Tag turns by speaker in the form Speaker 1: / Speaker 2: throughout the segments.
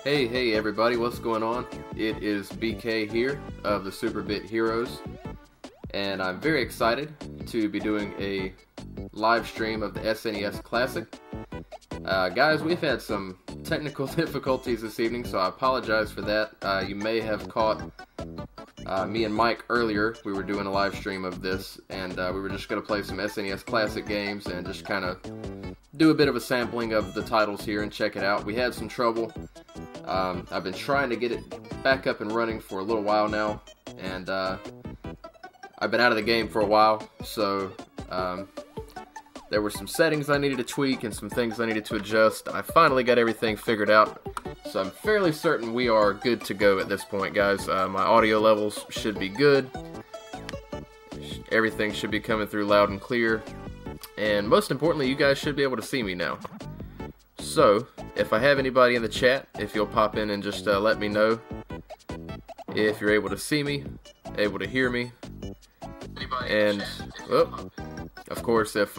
Speaker 1: Hey everybody, what's going on? It is BK here of the Super Bit Heroes, and I'm very excited to be doing a live stream of the SNES Classic. Guys, we've had some technical difficulties this evening, so I apologize for that. You may have caught me and Mike earlier. We were doing a live stream of this, and we were just going to play some SNES Classic games and just kind of do a bit of a sampling of the titles here and check it out. We had some trouble. I've been trying to get it back up and running for a little while now, and I've been out of the game for a while, so there were some settings I needed to tweak and some things I needed to adjust. I finally got everything figured out, so I'm fairly certain we are good to go at this point, guys. My audio levels should be good. Everything should be coming through loud and clear, and most importantly, you guys should be able to see me now. So, if I have anybody in the chat, if you'll pop in and just let me know if you're able to see me, able to hear me, and of course, if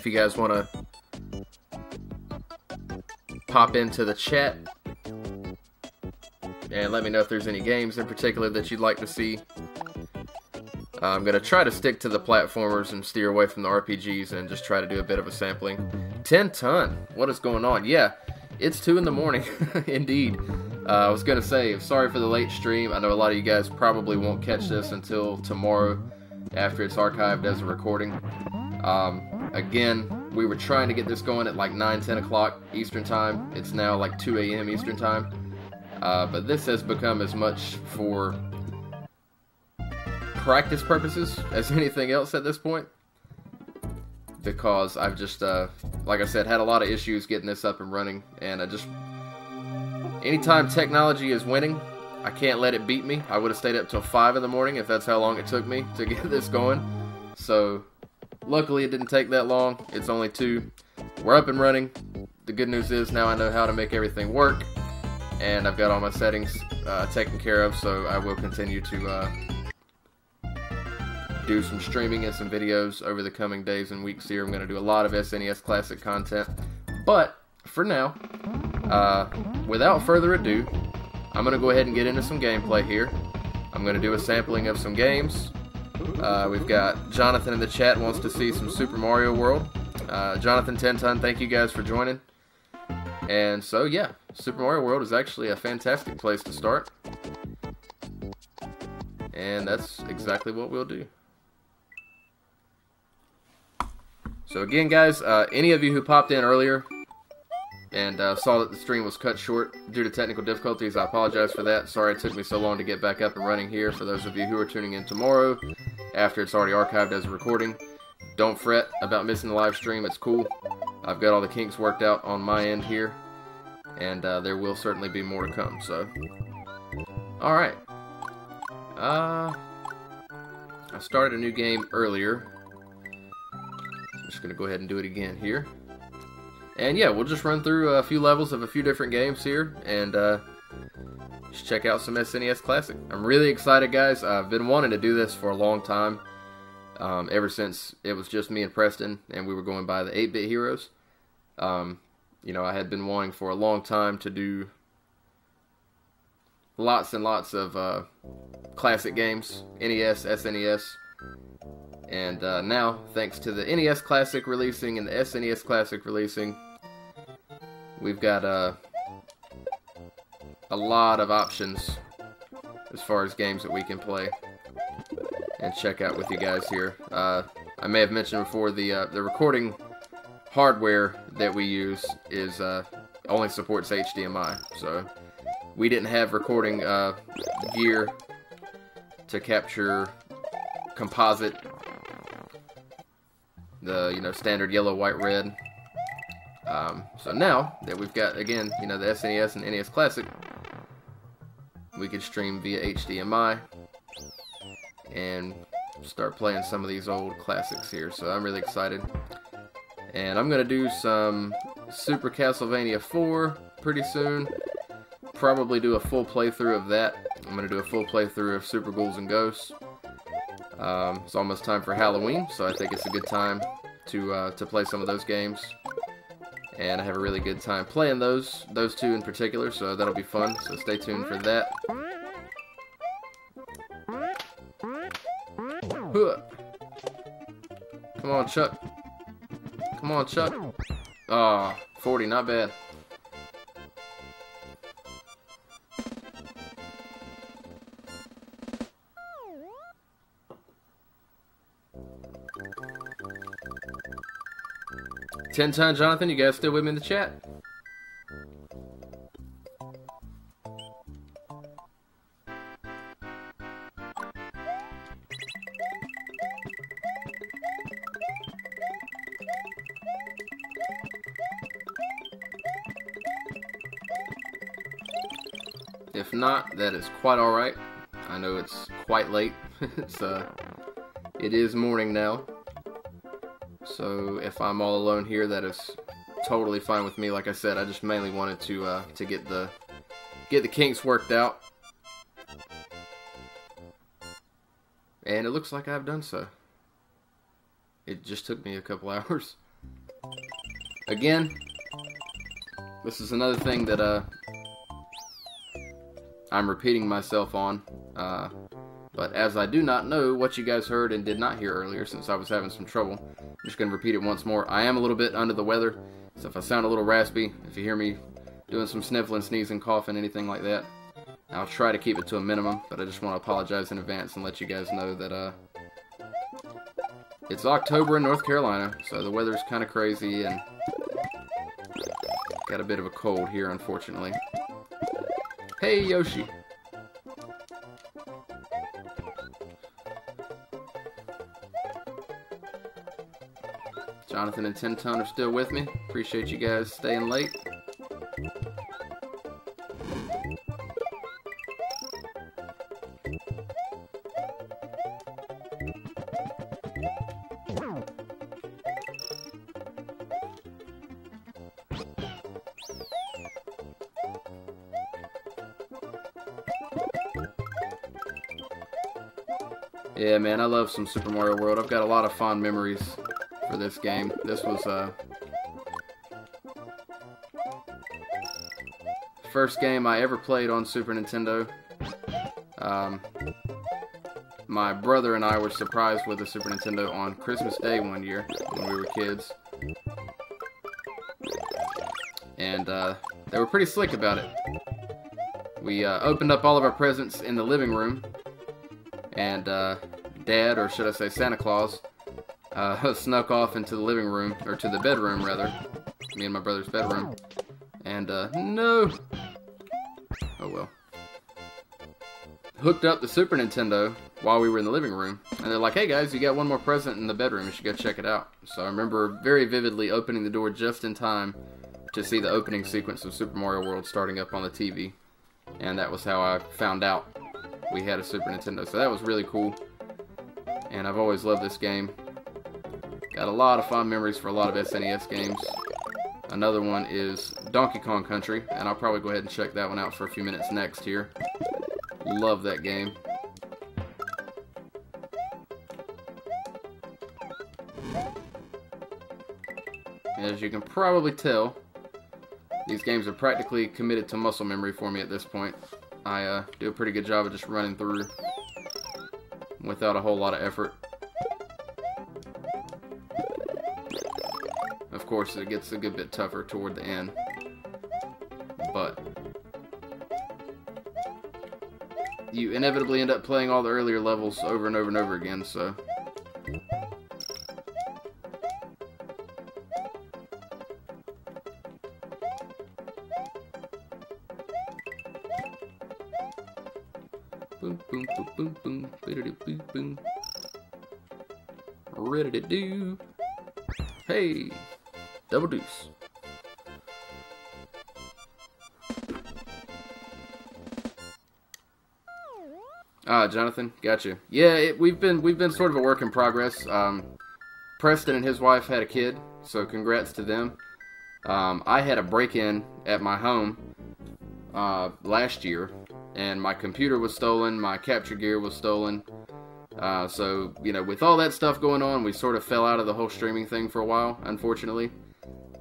Speaker 1: you guys want to pop into the chat and let me know if there's any games in particular that you'd like to see. I'm going to try to stick to the platformers and steer away from the RPGs and just try to do a bit of a sampling. 10 ton! What is going on? Yeah, it's 2 in the morning, indeed. I was going to say, sorry for the late stream. I know a lot of you guys probably won't catch this until tomorrow after it's archived as a recording. Again, we were trying to get this going at like 9-10 o'clock Eastern Time. It's now like 2 a.m. Eastern Time. But this has become as much for practice purposes as anything else at this point, because I've just like I said, had a lot of issues getting this up and running, and anytime technology is winning, I can't let it beat me. I would have stayed up till 5 in the morning if that's how long it took me to get this going. So luckily it didn't take that long. It's only 2. We're up and running. The good news is now I know how to make everything work, and I've got all my settings taken care of, so I will continue to do some streaming and some videos over the coming days and weeks here. I'm going to do a lot of SNES Classic content. But, for now, without further ado, I'm going to go ahead and get into some gameplay here. I'm going to do a sampling of some games. We've got Jonathan in the chat wants to see some Super Mario World. Jonathan 10 Ton, thank you guys for joining. And so, yeah, Super Mario World is actually a fantastic place to start. And that's exactly what we'll do. So again, guys, any of you who popped in earlier and saw that the stream was cut short due to technical difficulties, I apologize for that. Sorry it took me so long to get back up and running here. For those of you who are tuning in tomorrow, after it's already archived as a recording, don't fret about missing the live stream. It's cool. I've got all the kinks worked out on my end here, and there will certainly be more to come. So, alright. I started a new game earlier. I'm just going to go ahead and do it again here. And yeah, we'll just run through a few levels of a few different games here, and just check out some SNES Classic. I'm really excited, guys. I've been wanting to do this for a long time, ever since it was just me and Preston, and we were going by the 8-Bit Heroes. You know, I had been wanting for a long time to do lots and lots of classic games, NES, SNES. And now, thanks to the NES Classic releasing and the SNES Classic releasing, we've got a lot of options as far as games that we can play and check out with you guys here. I may have mentioned before, the recording hardware that we use is only supports HDMI, so we didn't have recording gear to capture composite, the standard yellow, white, red. So now that we've got, again, the SNES and NES Classic, we could stream via HDMI and start playing some of these old classics here. So I'm really excited, and I'm gonna do some Super Castlevania 4 pretty soon. Probably do a full playthrough of that. I'm gonna do a full playthrough of Super Ghouls and Ghosts. It's almost time for Halloween, so I think it's a good time to play some of those games. and I have a really good time playing those two in particular, so that'll be fun, so stay tuned for that. Come on, Chuck. Come on, Chuck. Ah, 40, not bad. Ten-Ton, Jonathan, you guys still with me in the chat? If not, that is quite alright. I know it's quite late. It is morning now. So if I'm all alone here, that is totally fine with me. Like I said, I just mainly wanted to get the kinks worked out. And it looks like I've done so. It just took me a couple hours. Again, this is another thing that I'm repeating myself on, but as I do not know what you guys heard and did not hear earlier, since I was having some trouble, I'm just going to repeat it once more. I am a little bit under the weather, so if I sound a little raspy, if you hear me doing some sniffling, sneezing, coughing, anything like that, I'll try to keep it to a minimum, but I just want to apologize in advance and let you guys know that it's October in North Carolina, so the weather's kind of crazy, and got a bit of a cold here, unfortunately. Hey, Yoshi. Jonathan and Ten-Ton are still with me. Appreciate you guys staying late. Yeah, man, I love some Super Mario World. I've got a lot of fond memories for this game. This was first game I ever played on Super Nintendo. My brother and I were surprised with a Super Nintendo on Christmas Day one year when we were kids. And they were pretty slick about it. We opened up all of our presents in the living room, and Dad, or should I say Santa Claus, snuck off into the living room, or to the bedroom rather, me and my brother's bedroom, and no, oh well, hooked up the Super Nintendo while we were in the living room, and they're like, hey guys, you got one more present in the bedroom, you should go check it out. So I remember very vividly opening the door just in time to see the opening sequence of Super Mario World starting up on the TV, and that was how I found out we had a Super Nintendo. So that was really cool, and I've always loved this game. Got a lot of fond memories for a lot of SNES games. Another one is Donkey Kong Country, and I'll probably go ahead and check that one out for a few minutes next here. Love that game. As you can probably tell, these games are practically committed to muscle memory for me at this point. I do a pretty good job of just running through without a whole lot of effort. Of course, it gets a good bit tougher toward the end, but you inevitably end up playing all the earlier levels over and over and over again, so boom, boom, boom, boom, boom, boom, boom, boom. Ready to do. Hey, double deuce. Ah, Jonathan, gotcha. Yeah, we've been sort of a work in progress. Preston and his wife had a kid, so congrats to them. I had a break-in at my home last year, and my computer was stolen, my capture gear was stolen. So, you know, with all that stuff going on, we sort of fell out of the whole streaming thing for a while, unfortunately.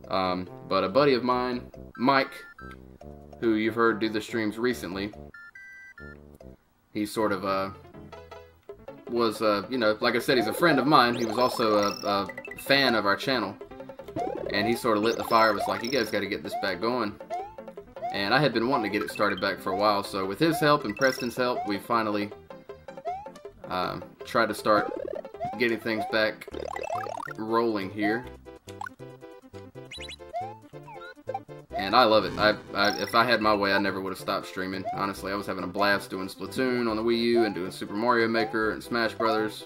Speaker 1: But a buddy of mine, Mike, who you've heard do the streams recently, he sort of was, you know, like I said, he's a friend of mine. He was also a fan of our channel. And he sort of lit the fire, was like, you guys got to get this back going. And I had been wanting to get it started back for a while. So with his help and Preston's help, we finally tried to start getting things back rolling here. And I love it. If I had my way, I never would have stopped streaming. Honestly, I was having a blast doing Splatoon on the Wii U and doing Super Mario Maker and Smash Brothers.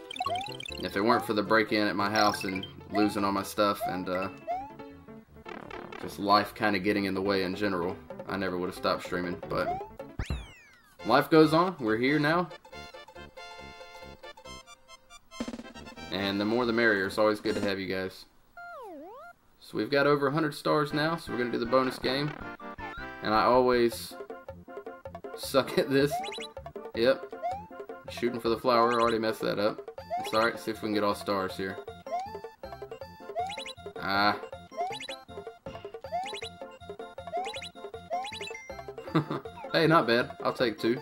Speaker 1: And if it weren't for the break-in at my house and losing all my stuff and just life kind of getting in the way in general, I never would have stopped streaming. But life goes on. We're here now. And the more the merrier. It's always good to have you guys. So we've got over 100 stars now, so we're going to do the bonus game. And I always suck at this. Yep. Shooting for the flower, already messed that up. It's alright, see if we can get all stars here. Ah. Hey, not bad. I'll take 2.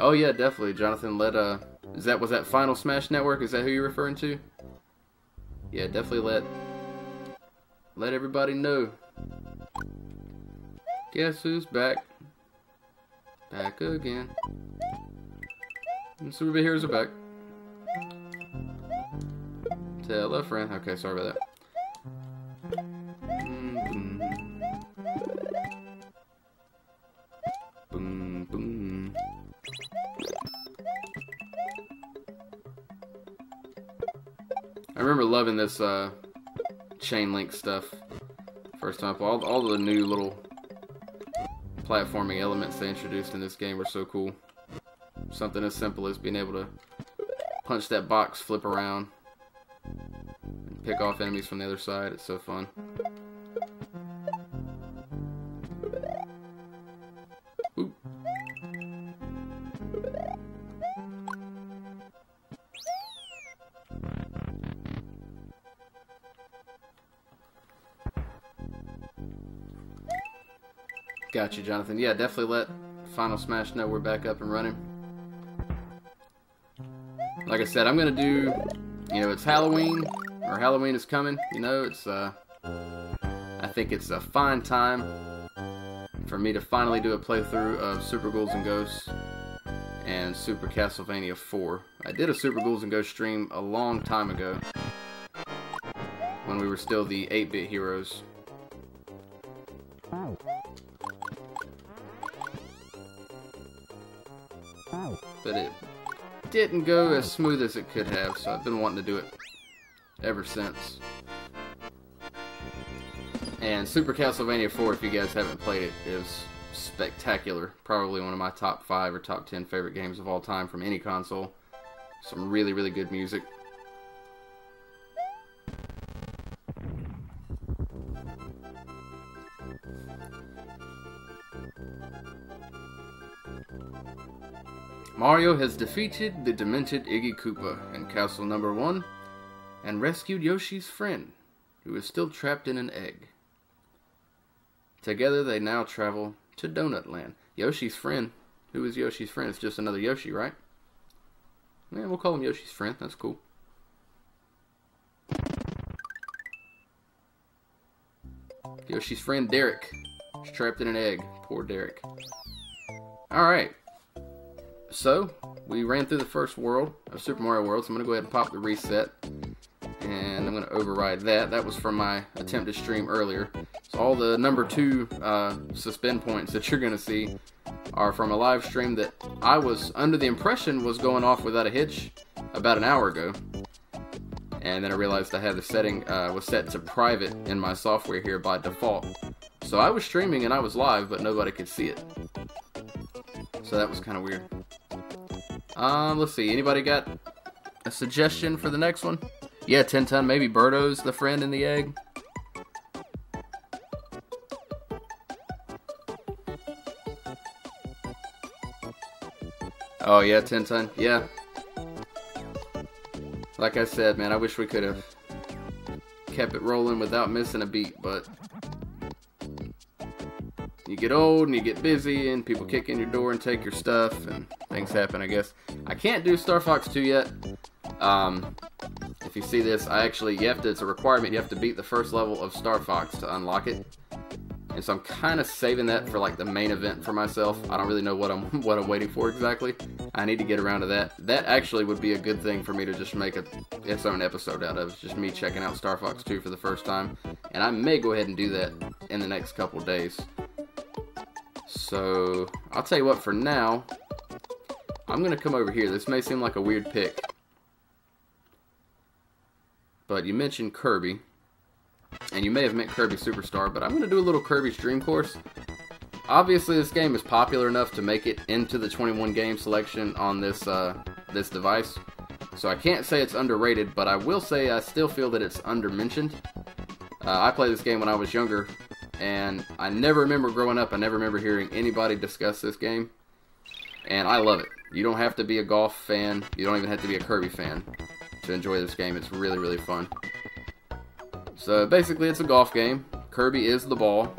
Speaker 1: Oh yeah, definitely, Jonathan. Was that Final Smash Network? Is that who you're referring to? Yeah, definitely let everybody know. Guess who's back? Back again. And Super Heroes are back. Tell a friend. Okay, sorry about that. Boom, boom. I remember loving this chain link stuff. First time, all the new little platforming elements they introduced in this game were so cool. Something as simple as being able to punch that box, flip around, and pick off enemies from the other side. It's so fun. Ooh. Got you, Jonathan. Yeah, definitely let Final Smash know we're back up and running. Like I said, I'm gonna do, you know, it's Halloween, or Halloween is coming, you know, it's, I think it's a fine time for me to finally do a playthrough of Super Ghouls and Ghosts and Super Castlevania 4. I did a Super Ghouls and Ghosts stream a long time ago, when we were still the 8-bit heroes. But it didn't go as smooth as it could have, so I've been wanting to do it ever since. And Super Castlevania 4, if you guys haven't played it, is spectacular. Probably one of my top 5 or top 10 favorite games of all time from any console. Some really, really good music. Mario has defeated the demented Iggy Koopa in Castle Number 1 and rescued Yoshi's friend, who is still trapped in an egg. Together they now travel to Donut Land. Yoshi's friend? Who is Yoshi's friend? It's just another Yoshi, right? Yeah, we'll call him Yoshi's friend. That's cool. Yoshi's friend Derek is trapped in an egg. Poor Derek. Alright. So, we ran through the first world of Super Mario World, so I'm going to go ahead and pop the reset. And I'm going to override that. That was from my attempt to stream earlier. So all the number 2 suspend points that you're going to see are from a live stream that I was under the impression was going off without a hitch about an hour ago. And then I realized I had the setting was set to private in my software here by default. So I was streaming and I was live, but nobody could see it. So that was kind of weird. Let's see. Anybody got a suggestion for the next one? Yeah, 10 ton. Maybe Birdo's the friend in the egg. Oh yeah, 10-ton. Yeah. Like I said, man, I wish we could have kept it rolling without missing a beat, but you get old and you get busy and people kick in your door and take your stuff and things happen, I guess. I can't do Star Fox 2 yet. If you see this, it's a requirement, you have to beat the first level of Star Fox to unlock it. And so I'm kind of saving that for like the main event for myself. I don't really know what I'm waiting for exactly. I need to get around to that. That actually would be a good thing for me to just make its own episode out of. It's just me checking out Star Fox 2 for the first time. And I may go ahead and do that in the next couple days. So, I'll tell you what, for now, I'm going to come over here. This may seem like a weird pick. But you mentioned Kirby. And you may have meant Kirby Superstar, but I'm going to do a little Kirby's Dream Course. Obviously, this game is popular enough to make it into the 21 game selection on this this device. So I can't say it's underrated, but I will say I still feel that it's undermentioned. I played this game when I was younger, and I never remember growing up, I never remember hearing anybody discuss this game. And I love it. You don't have to be a golf fan, you don't even have to be a Kirby fan to enjoy this game. It's really, really fun. So basically it's a golf game. Kirby is the ball.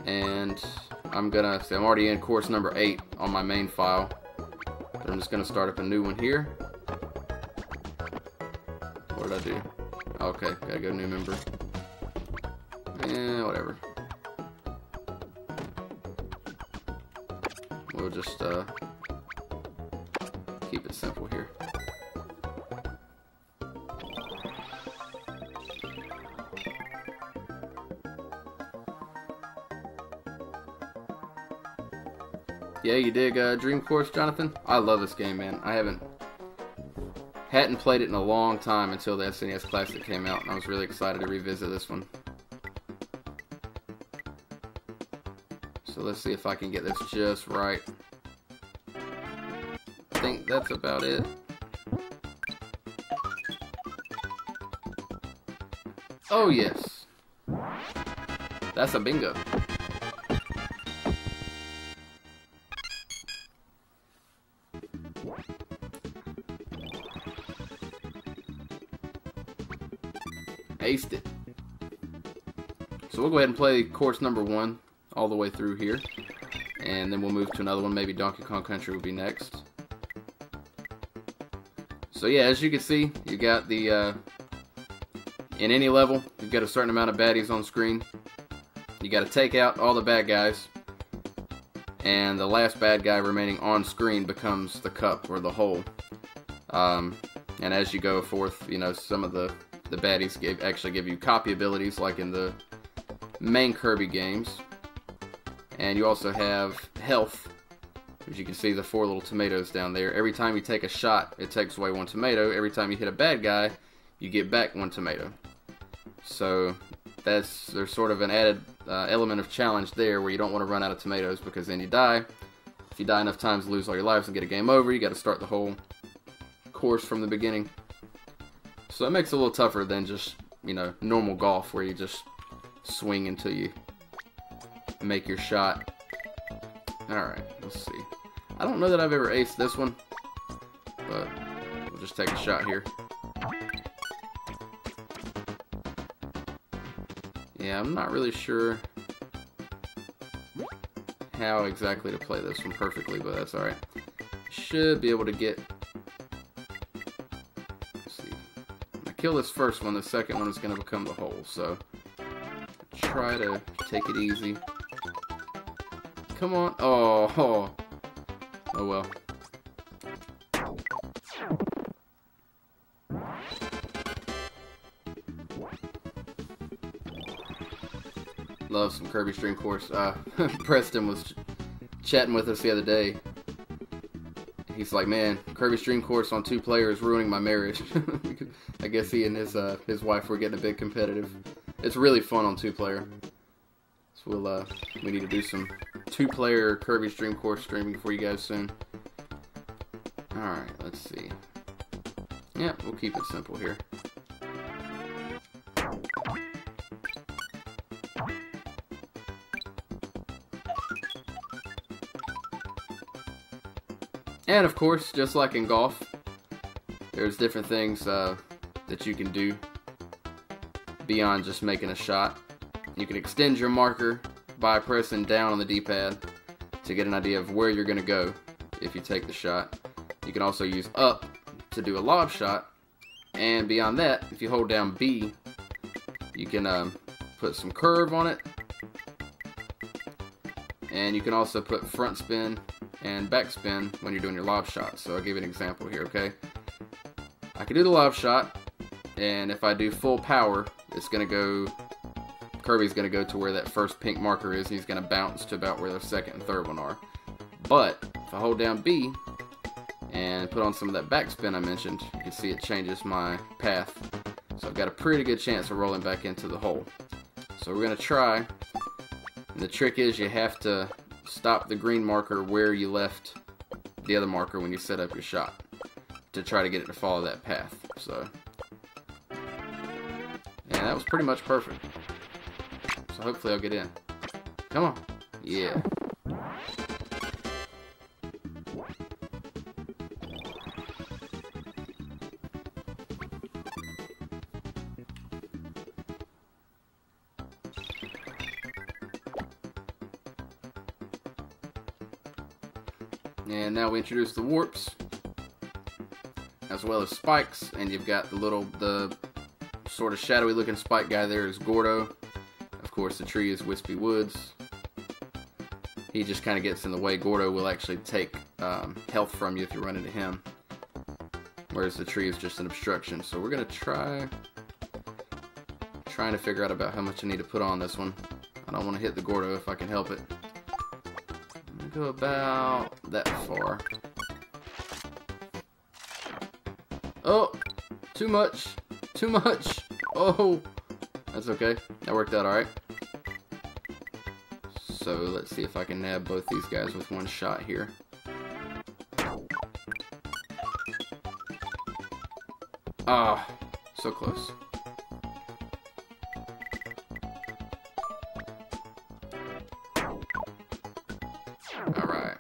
Speaker 1: And I'm already in course number 8 on my main file. But I'm just gonna start up a new one here. What did I do? Okay, gotta go new member. Whatever. We'll just keep it simple here. Yeah, you dig Dream Course, Jonathan? I love this game, man. I hadn't played it in a long time until the SNES Classic came out, and I was really excited to revisit this one. So let's see if I can get this just right. I think that's about it. Oh yes! That's a bingo. Aced it. So we'll go ahead and play course number 1 all the way through here, and then we'll move to another one. Maybe Donkey Kong Country will be next. So yeah, as you can see, you got the in any level you've got a certain amount of baddies on screen. You got to take out all the bad guys, and the last bad guy remaining on screen becomes the cup or the hole. And as you go forth, you know, some of the baddies actually give you copy abilities like in the main Kirby games. And you also have health. As you can see, the 4 little tomatoes down there. Every time you take a shot, it takes away 1 tomato. Every time you hit a bad guy, you get back 1 tomato. So there's sort of an added element of challenge there, where you don't want to run out of tomatoes, because then you die. If you die enough times, lose all your lives and get a game over, you got to start the whole course from the beginning. So it makes it a little tougher than just, you know, normal golf, where you just swing until you make your shot. Alright, let's see. I don't know that I've ever aced this one, but we'll just take a shot here. Yeah, I'm not really sure how exactly to play this one perfectly, but that's alright. Should be able to get... Let's see. When I kill this first one, the second one is going to become the hole, so try to take it easy. Come on. Oh well. Love some Kirby's Dream Course. Preston was chatting with us the other day. He's like, man, Kirby's Dream Course on 2 player is ruining my marriage. I guess he and his wife were getting a bit competitive. It's really fun on 2 player. So we need to do some 2 player Kirby's Dream Course streaming for you guys soon. Alright, let's see. Yeah, we'll keep it simple here. And of course, just like in golf, there's different things that you can do beyond just making a shot. You can extend your marker by pressing down on the D-pad to get an idea of where you're going to go if you take the shot. You can also use up to do a lob shot, and beyond that, if you hold down B, you can put some curve on it, and you can also put front spin and back spin when you're doing your lob shot. So I'll give you an example here, okay? I can do the lob shot, and if I do full power, it's going to go, Kirby's going to go to where that first pink marker is, and he's going to bounce to about where the second and third one are. But if I hold down B and put on some of that backspin I mentioned, you can see it changes my path. So I've got a pretty good chance of rolling back into the hole. So we're going to try. And the trick is you have to stop the green marker where you left the other marker when you set up your shot to try to get it to follow that path. So, and that was pretty much perfect. So hopefully I'll get in. Come on. Yeah. And now we introduce the warps, as well as spikes, and you've got the sort of shadowy looking spike guy there is Gordo. Of course, the tree is Wispy Woods. He just kind of gets in the way. Gordo will actually take health from you if you run into him, whereas the tree is just an obstruction. So we're going to trying to figure out about how much I need to put on this one. I don't want to hit the Gordo if I can help it. Go about that far. Oh, too much, too much. Oh, that's okay. That worked out all right. So let's see if I can nab both these guys with one shot here. Ah, so close. Alright.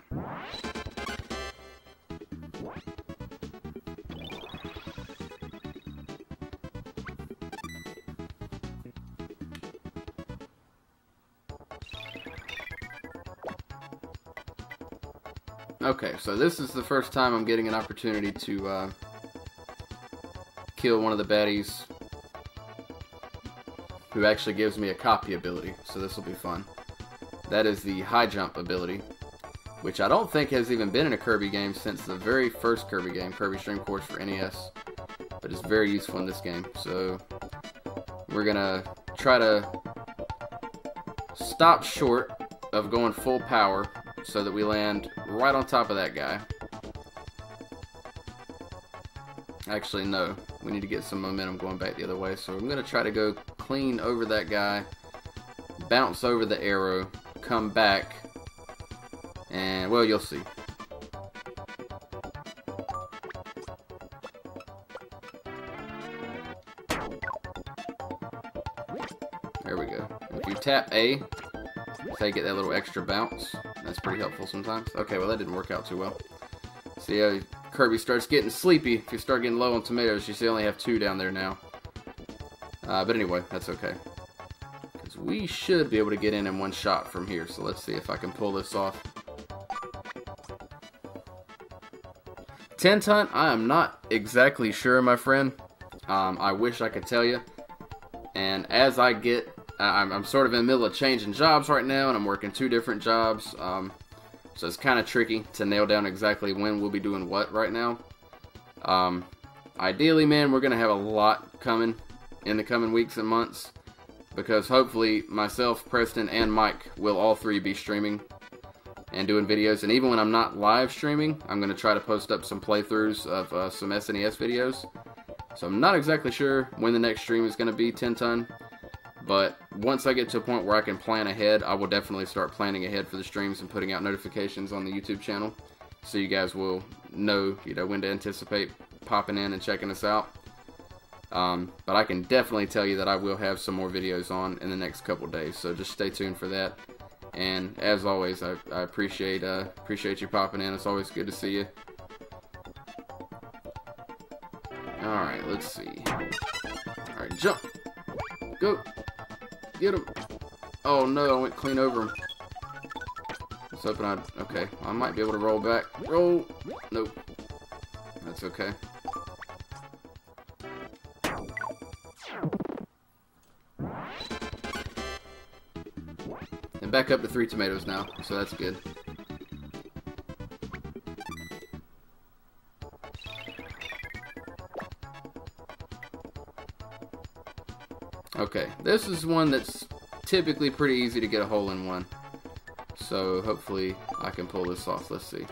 Speaker 1: Okay, so this is the first time I'm getting an opportunity to kill one of the baddies who actually gives me a copy ability, so this will be fun. That is the high jump ability, which I don't think has even been in a Kirby game since the very first Kirby game, Kirby Stream Course for NES, but it's very useful in this game. So we're gonna try to stop short of going full power so that we land right on top of that guy. Actually, no, we need to get some momentum going back the other way, so I'm gonna try to go clean over that guy, bounce over the arrow, come back, and, well, you'll see. There we go. If you tap A, so you get that little extra bounce. That's pretty helpful sometimes. Okay, well, that didn't work out too well. See how Kirby starts getting sleepy. If you start getting low on tomatoes, you see I only have 2 down there now. But anyway, that's okay. Because we should be able to get in one shot from here. So let's see if I can pull this off. 10 ton? I am not exactly sure, my friend. I wish I could tell you. And as I get... I'm sort of in the middle of changing jobs right now, and I'm working 2 different jobs. So it's kind of tricky to nail down exactly when we'll be doing what right now. Ideally, man, we're going to have a lot coming in the coming weeks and months, because hopefully myself, Preston, and Mike will all 3 be streaming and doing videos. And even when I'm not live streaming, I'm going to try to post up some playthroughs of some SNES videos. So I'm not exactly sure when the next stream is going to be 10 ton. But once I get to a point where I can plan ahead, I will definitely start planning ahead for the streams and putting out notifications on the YouTube channel, so you guys will know, when to anticipate popping in and checking us out. But I can definitely tell you that I will have some more videos on in the next couple days, so just stay tuned for that. And as always, I appreciate you popping in. It's always good to see you. Alright, let's see. Alright, jump! Go! Get him! Oh no, I went clean over him. I was hoping I'd... Okay, I might be able to roll back. Roll! Nope. That's okay. And back up to 3 tomatoes now, so that's good. Okay, this is one that's typically pretty easy to get a hole in one. So hopefully I can pull this off. Let's see.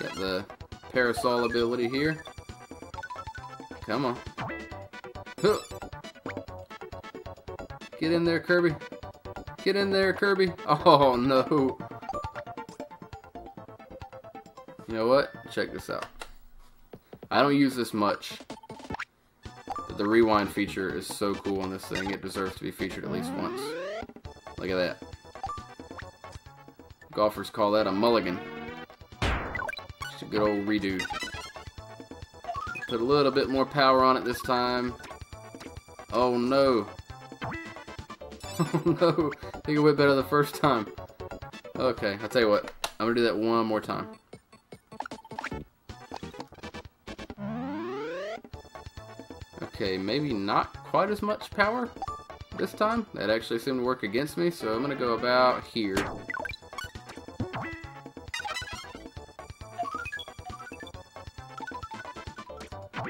Speaker 1: Got the parasol ability here. Come on. Huh. Get in there, Kirby. Get in there, Kirby. Oh, no. You know what? Check this out. I don't use this much. But the rewind feature is so cool on this thing. It deserves to be featured at least once. Look at that. Golfers call that a mulligan. Just a good old redo. Put a little bit more power on it this time. Oh, no. Oh no, I think it went better the first time. Okay, I'll tell you what. I'm going to do that one more time. Okay, maybe not quite as much power this time. That actually seemed to work against me, so I'm going to go about here.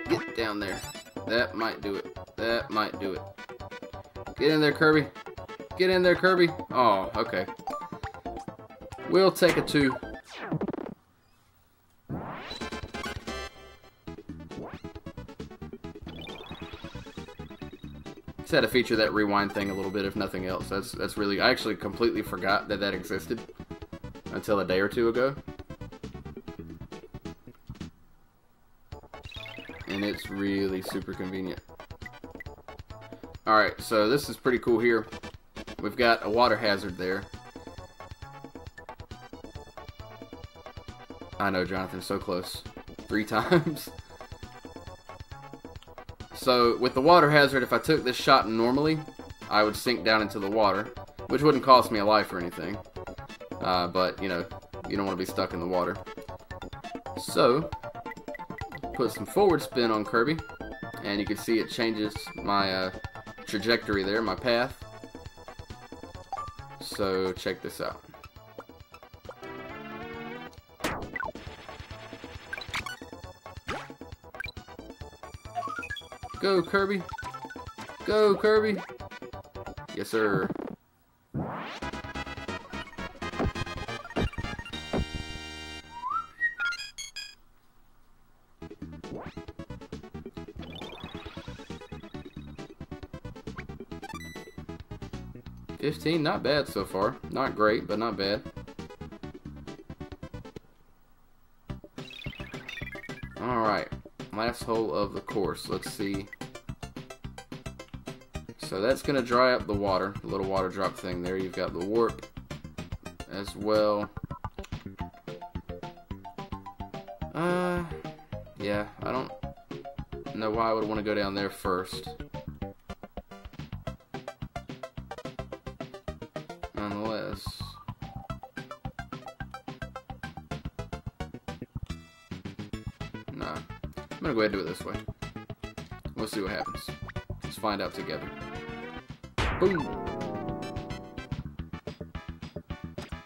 Speaker 1: Get down there. That might do it. That might do it. Get in there, Kirby. Get in there, Kirby. Oh, okay. We'll take a 2. Just had to feature that rewind thing a little bit, if nothing else. That's really... I actually completely forgot that that existed until a day or 2 ago. And it's really super convenient. Alright, so this is pretty cool here. We've got a water hazard there. I know, Jonathan, so close. 3 times. So, with the water hazard, if I took this shot normally, I would sink down into the water, which wouldn't cost me a life or anything. But, you know, you don't want to be stuck in the water. So, put some forward spin on Kirby, and you can see it changes my trajectory there, my path. So check this out. Go, Kirby. Go, Kirby. Yes, sir. $15, not bad so far. Not great, but not bad. Alright, last hole of the course. Let's see. So that's going to dry up the water, the little water drop thing there. You've got the warp as well. Yeah, I don't know why I would want to go down there first. Nonetheless. Nah. I'm gonna go ahead and do it this way. We'll see what happens. Let's find out together. Boom!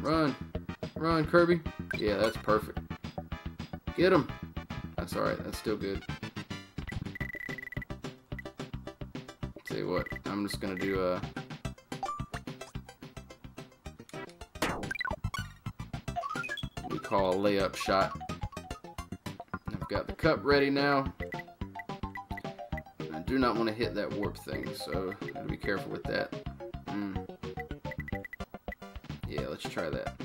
Speaker 1: Run! Run, Kirby! Yeah, that's perfect. Get him! That's alright, that's still good. Tell you what, I'm just gonna do we call a layup shot. I've got the cup ready now. I do not want to hit that warp thing, so gotta be careful with that. Yeah, let's try that.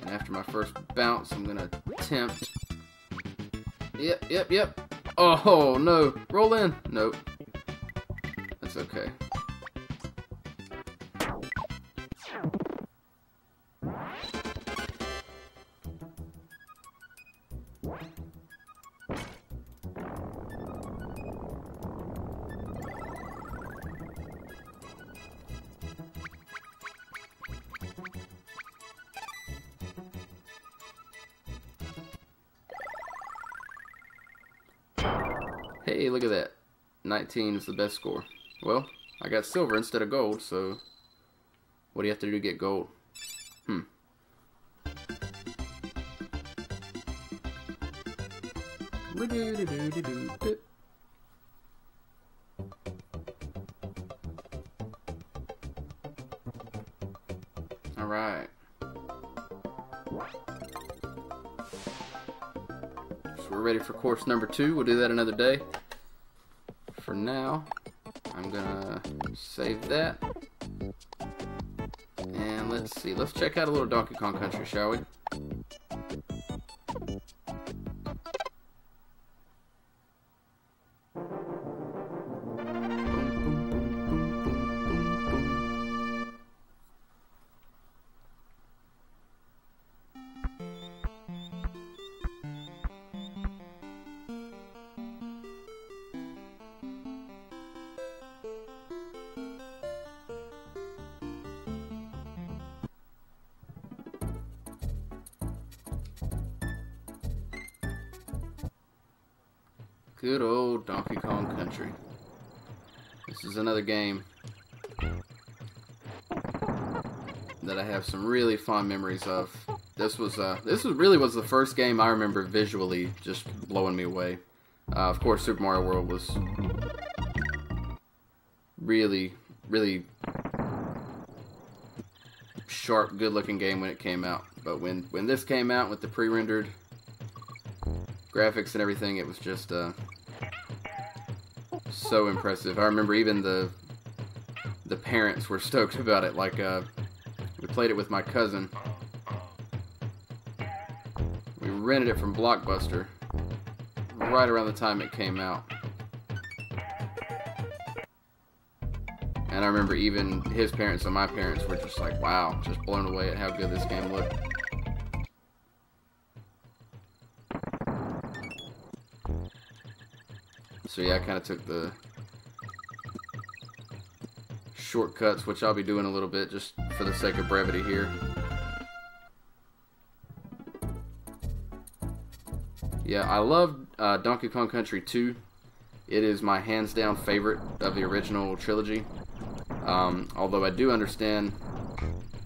Speaker 1: And after my first bounce, I'm gonna attempt. Yep. Oh no! Roll in. Nope. That's okay. Hey, look at that. 19 is the best score. Well, I got silver instead of gold, so what do you have to do to get gold? Alright. So we're ready for course number 2. We'll do that another day. For now, I'm gonna save that. And let's see. Let's check out a little Donkey Kong Country, shall we? Good old Donkey Kong Country. This is another game that I have some really fond memories of. This really was the first game I remember visually just blowing me away. Of course, Super Mario World was really, really sharp, good-looking game when it came out. But when this came out with the pre-rendered graphics and everything, it was just so impressive. I remember even the parents were stoked about it. Like we played it with my cousin. We rented it from Blockbuster right around the time it came out. And I remember even his parents and my parents were just like, wow, just blown away at how good this game looked. So yeah, I kind of took the shortcuts, which I'll be doing a little bit just for the sake of brevity here. Yeah, I love Donkey Kong Country 2. It is my hands down favorite of the original trilogy. Although I do understand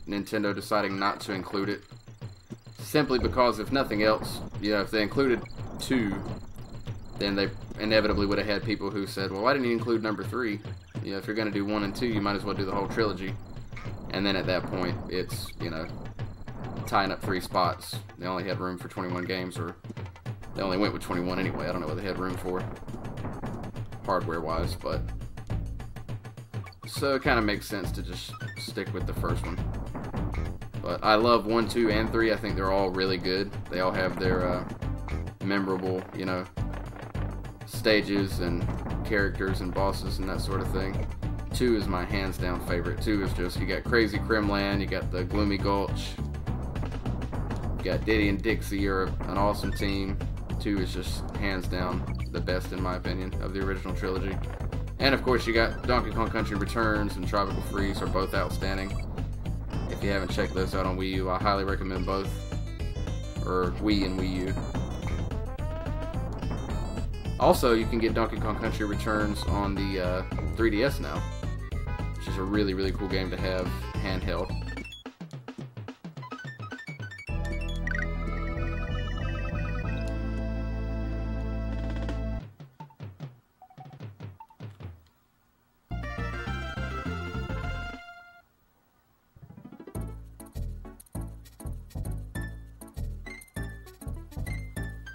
Speaker 1: Nintendo deciding not to include it. Simply because, if nothing else, you know, if they included 2, then they inevitably would have had people who said, well, why didn't you include number 3? You know, if you're going to do 1 and 2, you might as well do the whole trilogy. And then at that point, it's, you know, tying up 3 spots. They only had room for 21 games, or they only went with 21 anyway. I don't know what they had room for, hardware-wise, but so it kind of makes sense to just stick with the first one. But I love 1, 2, and 3. I think they're all really good. They all have their memorable, you know, stages and characters and bosses and that sort of thing. 2 is my hands down favorite. 2 is just, you got Crazy Kremland, you got the Gloomy Gulch, you got Diddy and Dixie are an awesome team. 2 is just hands down the best in my opinion of the original trilogy. And of course you got Donkey Kong Country Returns and Tropical Freeze are both outstanding. If you haven't checked those out on Wii U, I highly recommend both. Or Wii and Wii U. Also, you can get Donkey Kong Country Returns on the 3DS now, which is a really, really cool game to have handheld.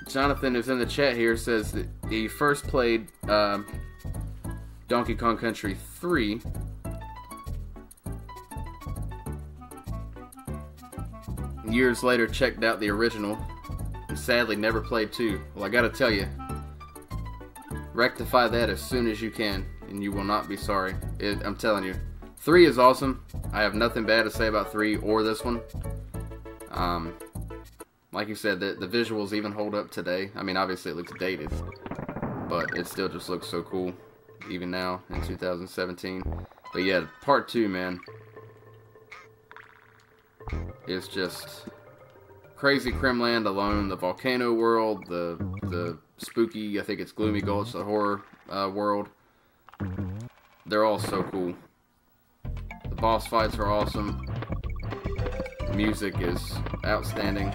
Speaker 1: Jonathan, who's in the chat here, says that he first played Donkey Kong Country 3 years later, checked out the original, and sadly never played 2. Well, I gotta tell you, rectify that as soon as you can, and you will not be sorry. I'm telling you, 3 is awesome. I have nothing bad to say about 3 or this one. like you said, the visuals even hold up today. I mean, obviously it looks dated, but it still just looks so cool, even now in 2017. But yeah, part 2, man, is just crazy Kremland alone. The volcano world, the spooky, I think it's Gloomy Gulch, the horror world. They're all so cool. The boss fights are awesome. The music is outstanding.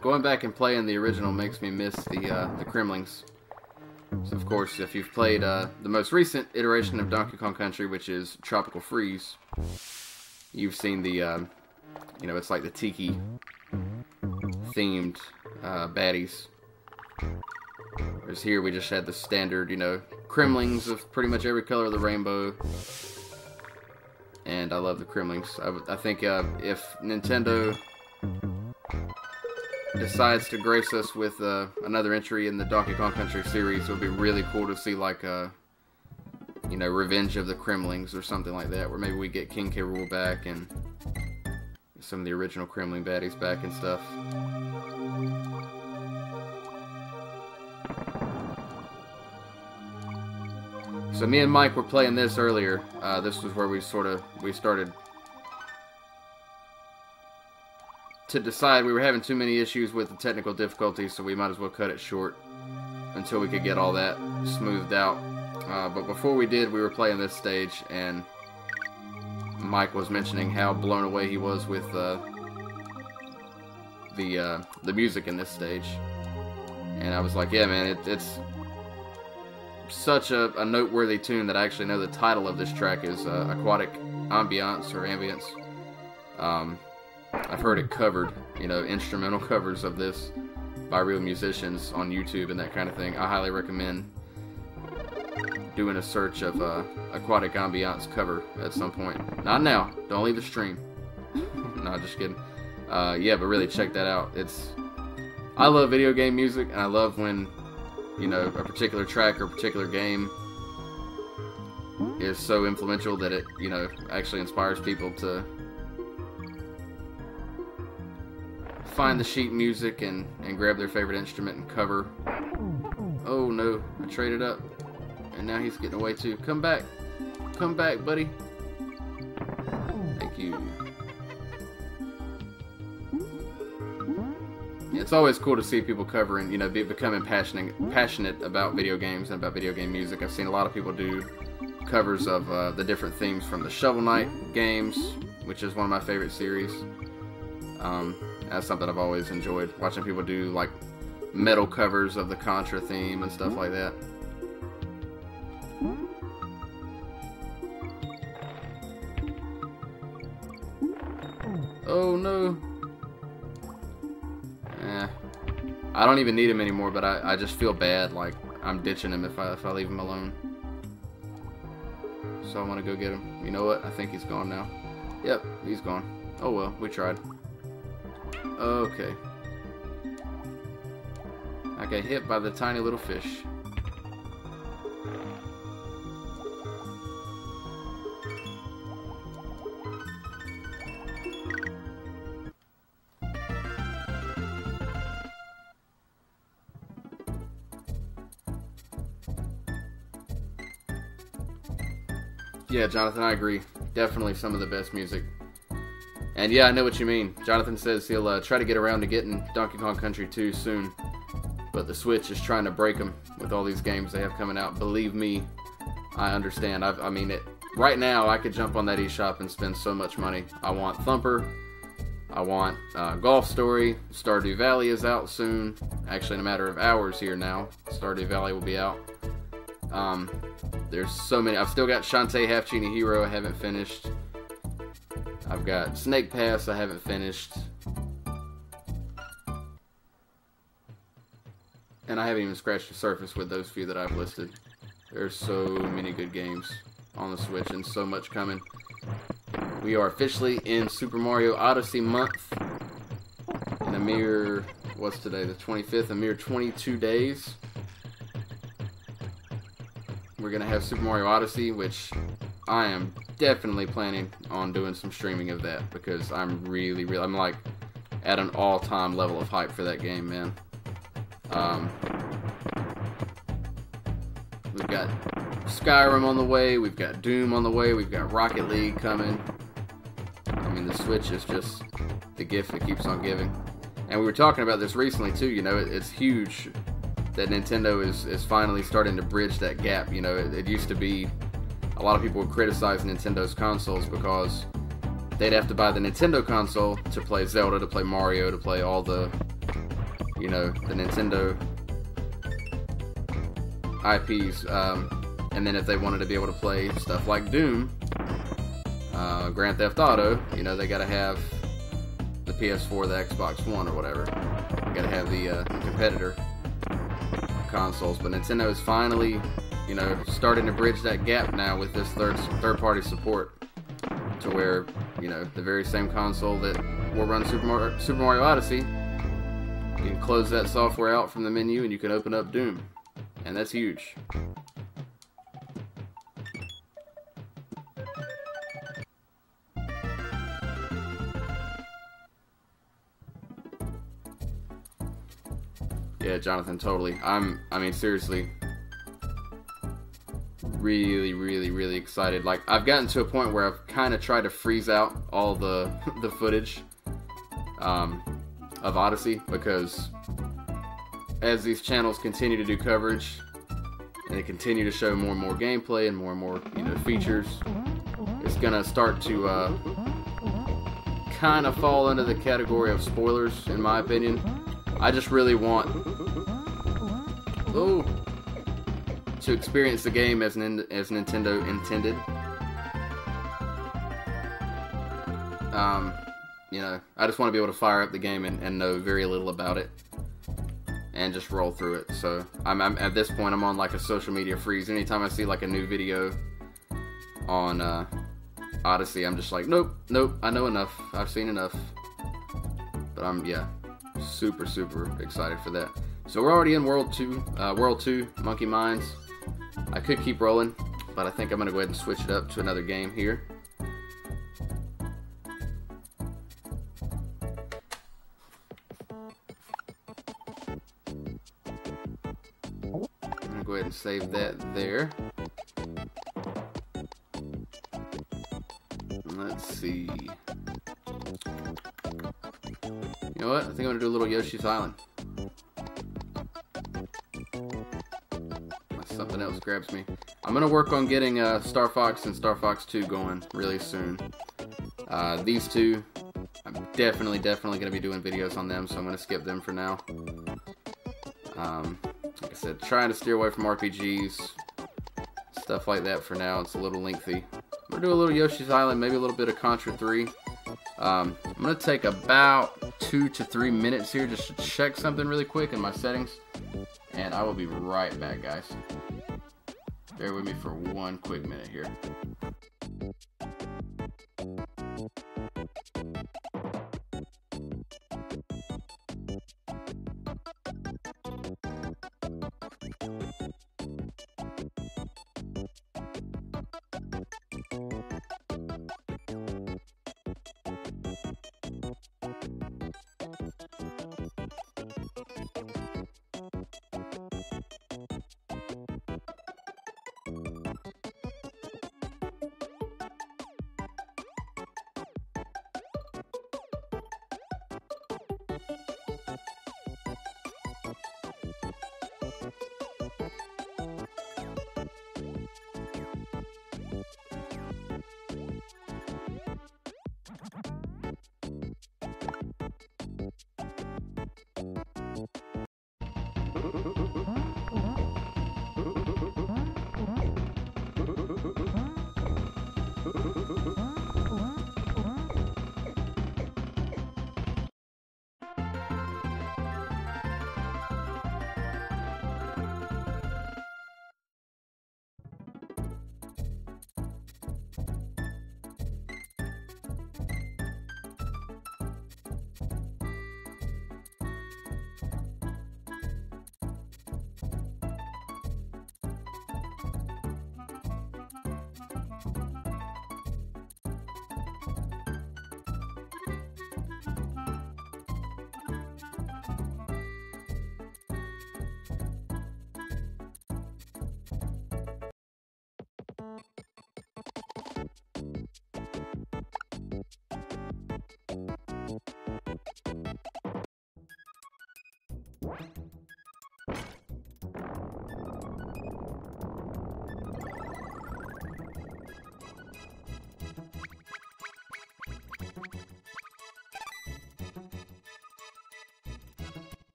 Speaker 1: Going back and playing the original makes me miss the Kremlings. So of course, if you've played the most recent iteration of Donkey Kong Country, which is Tropical Freeze, you've seen the, you know, it's like the tiki themed baddies. Whereas here we just had the standard, you know, Kremlings of pretty much every color of the rainbow. And I love the Kremlings. I think if Nintendo decides to grace us with another entry in the Donkey Kong Country series, it would be really cool to see like you know, Revenge of the Kremlings or something like that, where maybe we get King K. Rool back and some of the original Kremling baddies back and stuff. So me and Mike were playing this earlier. This was where we started to decide we were having too many issues with the technical difficulties, so we might as well cut it short until we could get all that smoothed out. But before we did, we were playing this stage, and Mike was mentioning how blown away he was with the music in this stage. And I was like, yeah, man, it's such a noteworthy tune that I actually know the title of this track is Aquatic Ambiance or Ambience. I've heard it covered, you know, instrumental covers of this by real musicians on YouTube and that kind of thing. I highly recommend doing a search of Aquatic Ambiance cover at some point. Not now. Don't leave the stream. No, just kidding. Yeah, but really check that out. I love video game music, and I love when, you know, a particular track or a particular game is so influential that it, you know, actually inspires people to find the sheet music and grab their favorite instrument and cover. Oh no, I traded up. And now he's getting away too. Come back. Come back, buddy. Thank you. Yeah, it's always cool to see people covering, you know, becoming passionate about video games and about video game music. I've seen a lot of people do covers of the different themes from the Shovel Knight games, which is one of my favorite series. That's something I've always enjoyed, watching people do like metal covers of the Contra theme and stuff like that. Oh no. I don't even need him anymore, but I just feel bad, like I'm ditching him if I leave him alone. So I want to go get him. You know what? I think he's gone now. Yep, he's gone. Oh well, we tried. Okay. I got hit by the tiny little fish. Yeah, Jonathan, I agree. Definitely some of the best music. And yeah, I know what you mean. Jonathan says he'll try to get around to getting Donkey Kong Country 2 soon. But the Switch is trying to break him with all these games they have coming out. Believe me, I understand. I mean, right now, I could jump on that eShop and spend so much money. I want Thumper. I want Golf Story. Stardew Valley is out soon. Actually, in a matter of hours here now, Stardew Valley will be out. There's so many. I've still got Shantae Half Genie Hero I haven't finished. I've got Snake Pass I haven't finished. And I haven't even scratched the surface with those few that I've listed. There's so many good games on the Switch and so much coming. We are officially in Super Mario Odyssey month. In a mere what's today, the 25th, a mere 22 days, we're going to have Super Mario Odyssey, which I am definitely planning on doing some streaming of that, because I'm I'm like at an all-time level of hype for that game, man. We've got Skyrim on the way, we've got Doom on the way, we've got Rocket League coming. I mean, the Switch is just the gift that keeps on giving. And we were talking about this recently too, you know, it's huge that Nintendo is finally starting to bridge that gap. You know, it used to be, a lot of people would criticize Nintendo's consoles because they'd have to buy the Nintendo console to play Zelda, to play Mario, to play all the, you know, the Nintendo IPs. And then if they wanted to be able to play stuff like Doom, Grand Theft Auto, you know, they gotta have the PS4, the Xbox One, or whatever. You gotta have the competitor consoles. But Nintendo is finally, you know, starting to bridge that gap now with this third-party support, to where, you know, the very same console that will run Super Mario Odyssey, you can close that software out from the menu and you can open up Doom, and that's huge. Yeah, Jonathan, totally. I mean, seriously, really excited. Like, I've gotten to a point where I've kind of tried to freeze out all the footage of Odyssey, because as these channels continue to do coverage and they continue to show more and more gameplay and more, you know, features, it's gonna start to kind of fall into the category of spoilers, in my opinion. I just really want to experience the game as Nintendo intended. You know, I just want to be able to fire up the game and know very little about it and just roll through it. So I'm at this point, I'm on like a social media freeze. Anytime I see like a new video on Odyssey, I'm just like, nope, I know enough, I've seen enough. But I'm super excited for that. So we're already in World 2, Monkey Mines. I could keep rolling, but I think I'm gonna go ahead and switch it up to another game here. I'm gonna go ahead and save that there. Let's see. You know what? I think I'm gonna do a little Yoshi's Island. Something else grabs me. I'm gonna work on getting Star Fox and Star Fox 2 going really soon. These two, I'm definitely gonna be doing videos on them, so I'm gonna skip them for now. Like I said, trying to steer away from RPGs, stuff like that for now. It's a little lengthy. I'm gonna do a little Yoshi's Island, maybe a little bit of Contra 3. I'm gonna take about 2 to 3 minutes here just to check something really quick in my settings, and I will be right back, guys. Bear with me for one quick minute here.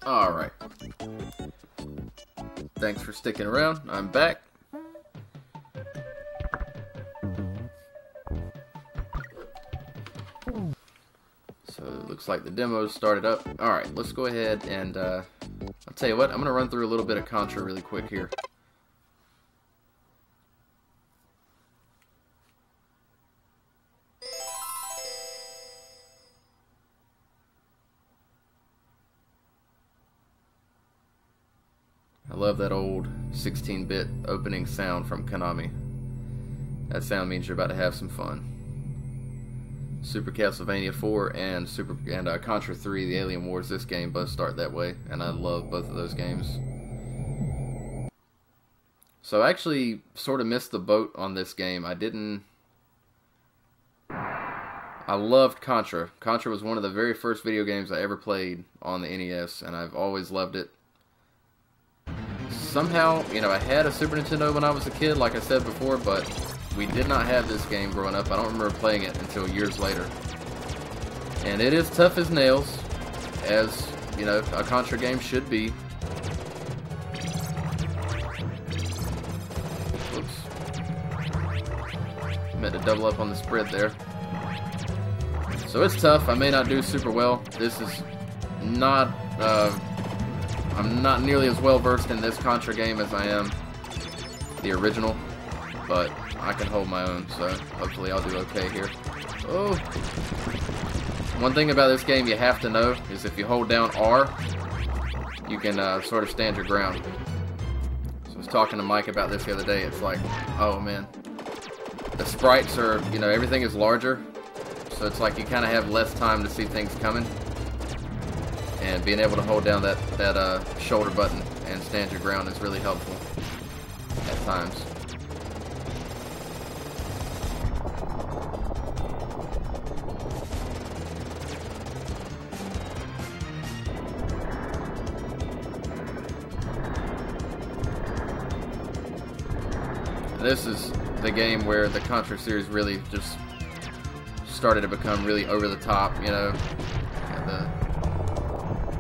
Speaker 1: Alright. Thanks for sticking around. I'm back. So it looks like the demo started up. Alright, let's go ahead and I'll tell you what, I'm going to run through a little bit of Contra really quick here. I love that old 16-bit opening sound from Konami. That sound means you're about to have some fun. Super Castlevania 4 and Contra 3, the Alien Wars, this game both start that way, and I love both of those games. So I actually sort of missed the boat on this game. I loved Contra. Contra was one of the very first video games I ever played on the NES, and I've always loved it. Somehow, you know, I had a Super Nintendo when I was a kid, like I said before, but we did not have this game growing up. I don't remember playing it until years later. And it is tough as nails, as, you know, a Contra game should be. Whoops. Meant to double up on the spread there. So it's tough. I may not do super well. This is not... I'm not nearly as well versed in this Contra game as I am the original, but I can hold my own, so hopefully I'll do okay here. Oh! One thing about this game you have to know is if you hold down R, you can sort of stand your ground. So I was talking to Mike about this the other day. It's like, oh man, the sprites are, you know, everything is larger, so it's like you kind of have less time to see things coming. And being able to hold down that shoulder button and stand your ground is really helpful at times. This is the game where the Contra series really just started to become really over the top, you know. The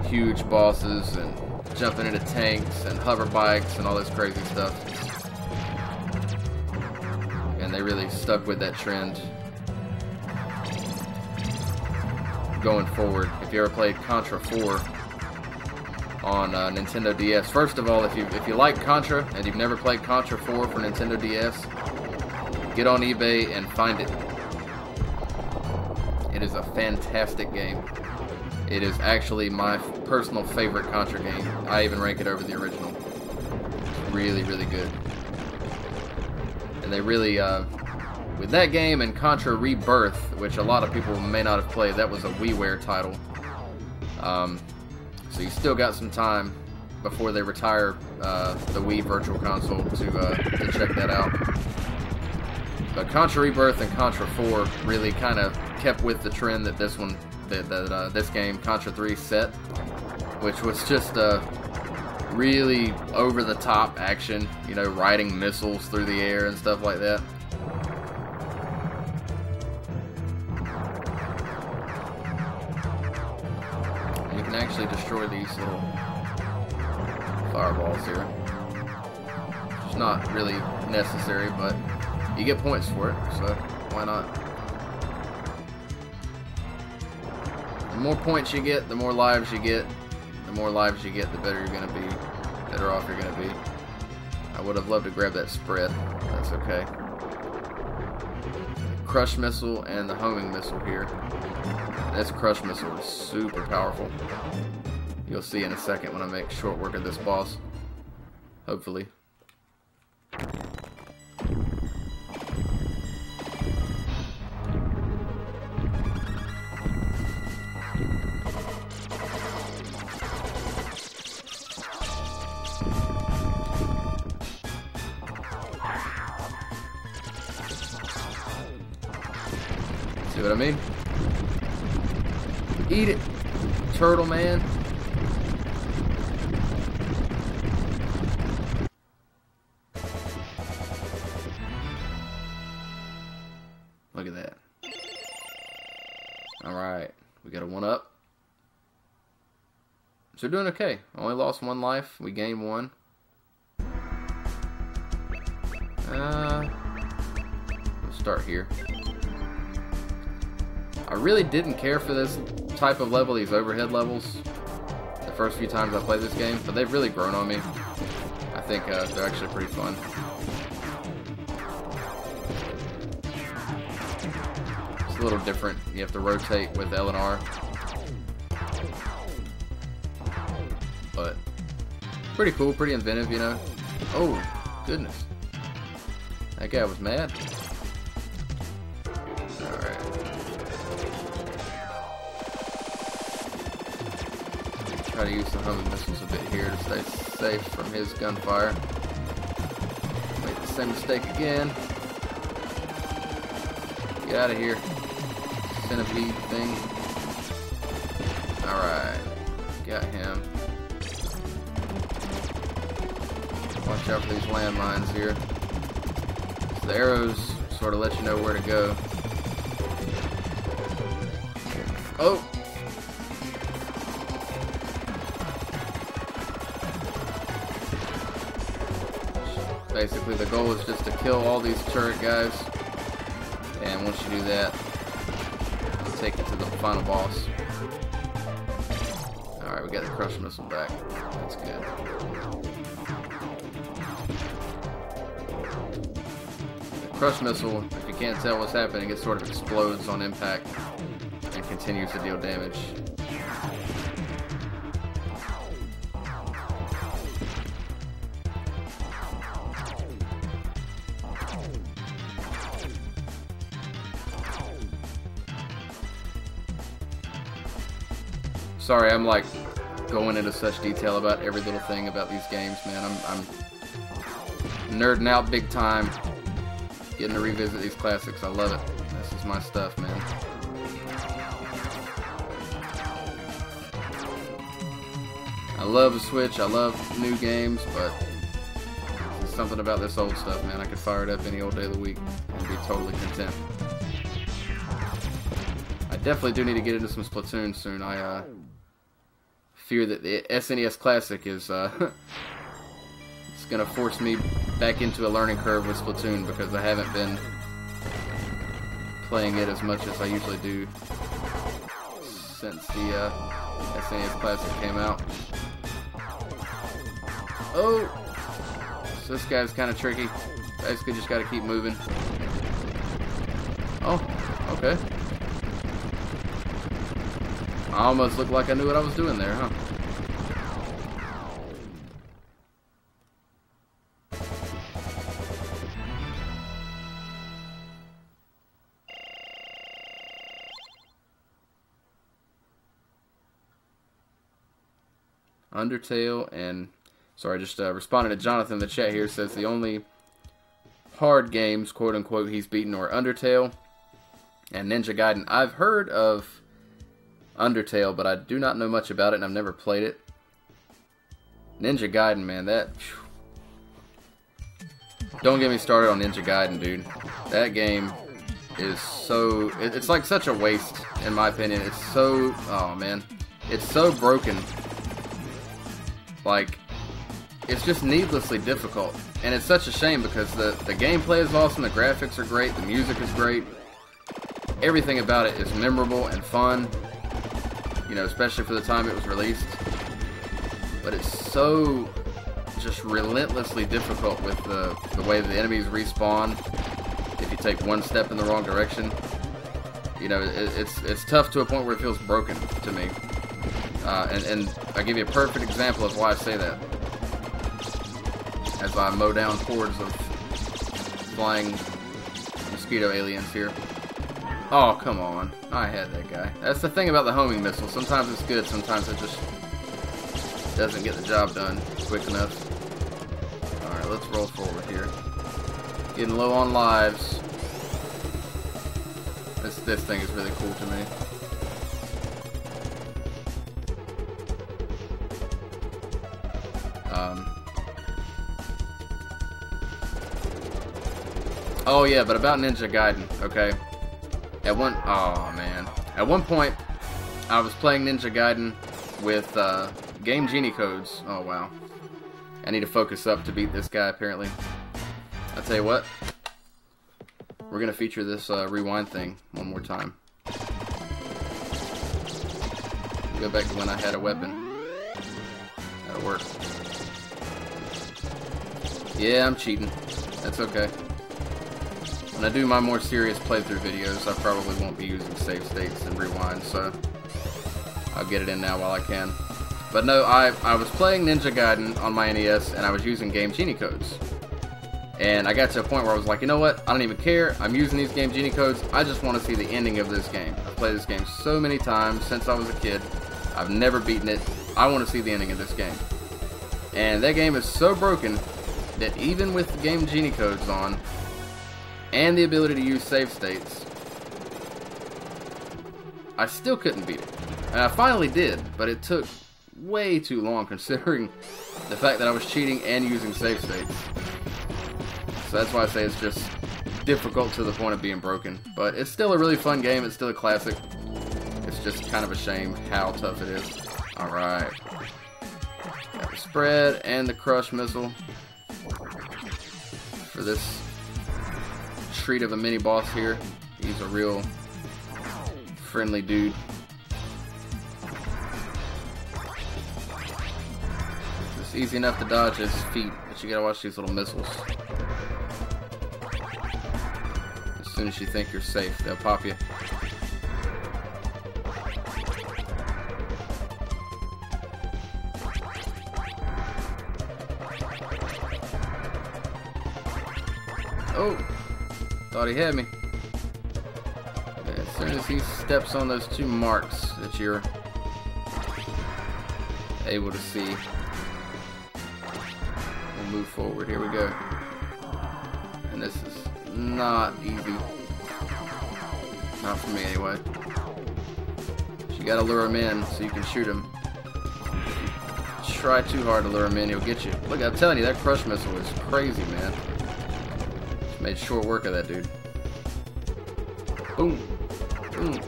Speaker 1: huge bosses and jumping into tanks and hover bikes and all this crazy stuff. And they really stuck with that trend going forward. If you ever played Contra 4 on Nintendo DS, first of all, if you like Contra and you've never played Contra 4 for Nintendo DS, get on eBay and find it. It is a fantastic game. It is actually my personal favorite Contra game. I even rank it over the original. It's really, really good. And they really, with that game and Contra Rebirth, which a lot of people may not have played, that was a WiiWare title. So you still got some time before they retire the Wii Virtual Console to check that out. But Contra Rebirth and Contra 4 really kind of kept with the trend that this one, this game, Contra 3, set, which was just really over-the-top action, you know, riding missiles through the air and stuff like that. And you can actually destroy these little fireballs here. It's not really necessary, but you get points for it, so why not? The more points you get, the more lives you get. The more lives you get, the better you're going to be. Better off you're going to be. I would have loved to grab that spread. That's okay. Crush missile and the homing missile here. This crush missile is super powerful. You'll see in a second when I make short work of this boss. Hopefully. See what I mean? Eat it, turtle man. Look at that. Alright, we got a 1-up. So we're doing okay. Only lost 1 life. We gained 1. We'll start here. I really didn't care for this type of level, these overhead levels, the first few times I played this game, but they've really grown on me. I think they're actually pretty fun. It's a little different. You have to rotate with L and R. But pretty cool, pretty inventive, you know. Oh, goodness. That guy was mad. Alright. Try to use the homing missiles a bit here to stay safe from his gunfire. Make the same mistake again. Get out of here. Centipede thing. Alright. Got him. Watch out for these landmines here. So the arrows sort of let you know where to go. Oh! Basically, the goal is just to kill all these turret guys. And once you do that, you'll take it to the final boss. Alright, we got the crush missile back. That's good. The crush missile, if you can't tell what's happening, it sort of explodes on impact and continues to deal damage. Sorry, I'm like going into such detail about every little thing about these games, man. I'm nerding out big time. Getting to revisit these classics. I love it. This is my stuff, man. I love the Switch. I love new games, but there's something about this old stuff, man. I could fire it up any old day of the week and be totally content. I definitely do need to get into some Splatoon soon. I fear that the SNES Classic is it's gonna force me back into a learning curve with Splatoon because I haven't been playing it as much as I usually do since the SNES Classic came out. Oh, so this guy's kind of tricky. Basically, just gotta keep moving. Oh, okay. I almost looked like I knew what I was doing there, huh? Undertale and... Sorry, just responding to Jonathan in the chat here. Says the only hard games, quote-unquote, he's beaten are Undertale and Ninja Gaiden. I've heard of Undertale, but I do not know much about it, and I've never played it. Ninja Gaiden, man, that... Don't get me started on Ninja Gaiden, dude. That game is so... It's like such a waste, in my opinion. It's so... Oh, man. It's so broken. Like, it's just needlessly difficult. And it's such a shame because the gameplay is awesome, the graphics are great, the music is great. Everything about it is memorable and fun, you know, especially for the time it was released. But it's so just relentlessly difficult with the way the enemies respawn if you take one step in the wrong direction. You know, it's tough to a point where it feels broken to me. And I'll give you a perfect example of why I say that. As I mow down hordes of flying mosquito aliens here. Oh, come on. I had that guy. That's the thing about the homing missile. Sometimes it's good, sometimes it just doesn't get the job done quick enough. Alright, let's roll forward here. Getting low on lives. This thing is really cool to me. Oh yeah, but about Ninja Gaiden, okay? At one point, I was playing Ninja Gaiden with Game Genie codes. Oh wow. I need to focus up to beat this guy apparently. I'll tell you what. We're gonna feature this rewind thing one more time. Go back to when I had a weapon. That'll work. Yeah, I'm cheating. That's okay. When I do my more serious playthrough videos, I probably won't be using save states and rewind, so I'll get it in now while I can. But no, I was playing Ninja Gaiden on my NES, and I was using Game Genie codes. And I got to a point where I was like, you know what? I don't even care. I'm using these Game Genie codes. I just want to see the ending of this game. I've played this game so many times since I was a kid. I've never beaten it. I want to see the ending of this game. And that game is so broken that even with the Game Genie codes on, and the ability to use save states, I still couldn't beat it. And I finally did, but it took way too long considering the fact that I was cheating and using save states. So that's why I say it's just difficult to the point of being broken. But it's still a really fun game, it's still a classic. It's just kind of a shame how tough it is. Alright. Got the spread and the crush missile for this treat of a mini boss here. He's a real friendly dude. It's easy enough to dodge his feet, but you gotta watch these little missiles. As soon as you think you're safe, they'll pop you. Oh! Thought he had me. Okay, as soon as he steps on those two marks that you're able to see, we'll move forward. Here we go. And this is not easy. Not for me anyway. So you gotta lure him in so you can shoot him. If you try too hard to lure him in, he'll get you. Look, I'm telling you, that crush missile is crazy, man. Made short work of that dude. Boom. Boom.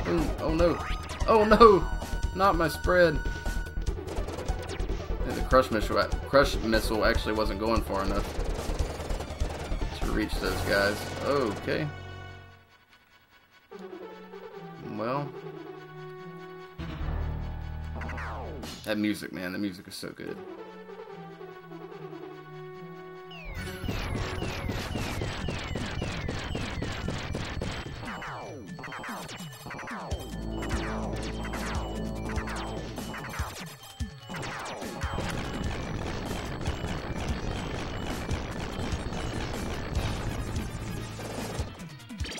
Speaker 1: Boom. Oh no. Oh no! Not my spread. And the crush missile actually wasn't going far enough to reach those guys. Okay. Well. That music, man. The music is so good.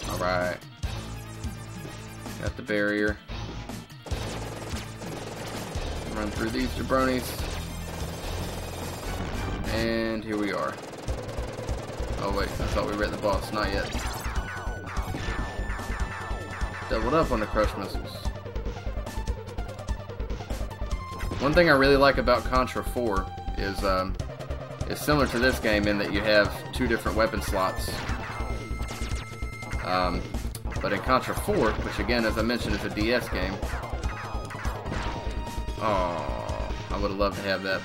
Speaker 1: Alright. Got the barrier. Run through these jabronis. And here we are. Oh wait, I thought we were at the boss. Not yet. Doubled up on the crush missiles. One thing I really like about Contra 4 is it's similar to this game in that you have two different weapon slots. But in Contra 4, which again, as I mentioned, is a DS game. Oh, I would have loved to have that.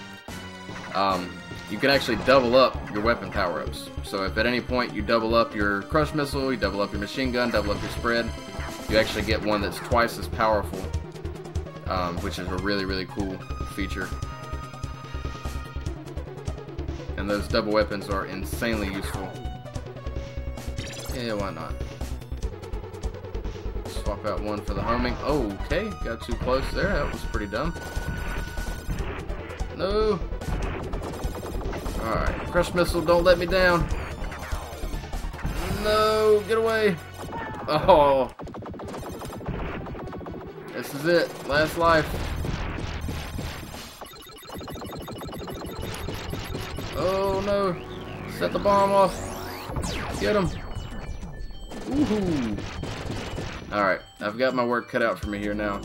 Speaker 1: you can actually double up your weapon power-ups. So if at any point you double up your crush missile, you double up your machine gun, double up your spread, you actually get one that's twice as powerful, which is a really, really cool feature. And those double weapons are insanely useful. Yeah, why not? Swap out one for the homing. Oh, okay, got too close there. That was pretty dumb. No. Alright, crush missile, don't let me down. No, get away. Oh. This is it. Last life. Oh no. Set the bomb off. Get him. Woohoo. Alright, I've got my work cut out for me here now.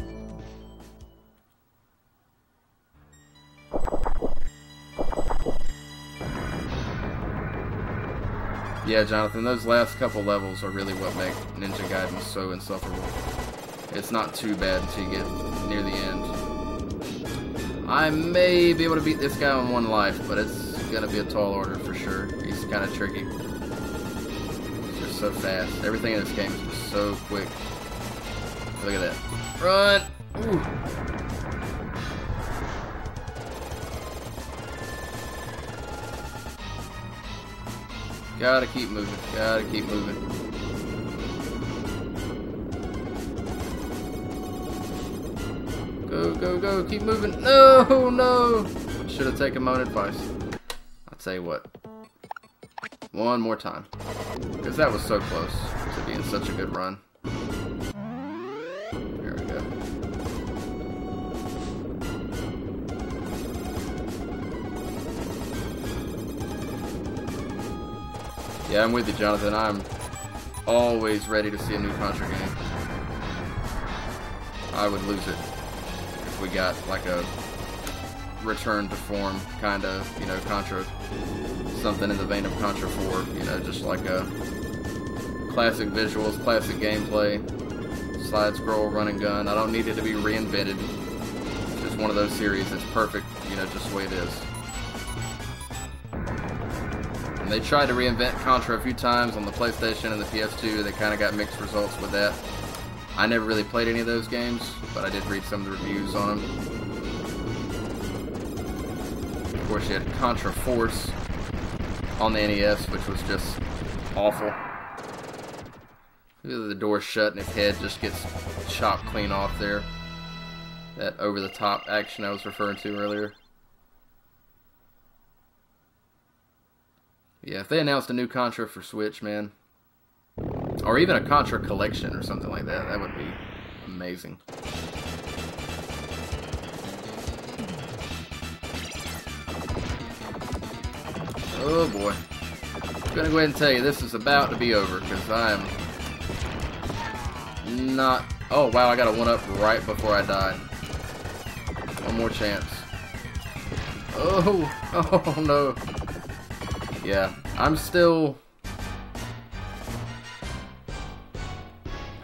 Speaker 1: Yeah, Jonathan, those last couple levels are really what make Ninja Gaiden so insufferable. It's not too bad until you get near the end. I may be able to beat this guy on one life, but it's gonna be a tall order for sure. He's kind of tricky. He's just so fast. Everything in this game is just so quick. Look at that. Run! Ooh. Gotta keep moving. Gotta keep moving. Go, go, go. Keep moving. No, no. Should have taken my own advice. I'll tell you what. One more time. Because that was so close to being such a good run. There we go. Yeah, I'm with you, Jonathan. I'm always ready to see a new Contra game. I would lose it if we got like a return to form kind of, you know, Contra, something in the vein of Contra 4, you know, just like a classic visuals, classic gameplay, side scroll, run and gun. I don't need it to be reinvented. It's just one of those series that's perfect, you know, just the way it is. And they tried to reinvent Contra a few times on the PlayStation and the PS2. They kind of got mixed results with that. I never really played any of those games, but I did read some of the reviews on them. Of course, you had Contra Force on the NES, which was just awful. The door's shut and his head just gets chopped clean off there. That over-the-top action I was referring to earlier. Yeah, if they announced a new Contra for Switch, man, or even a Contra collection or something like that, that would be amazing. Oh boy. I'm gonna go ahead and tell you this is about to be over, because I am not... Oh wow, I got a 1-up right before I died. One more chance. Oh no. Yeah, I'm still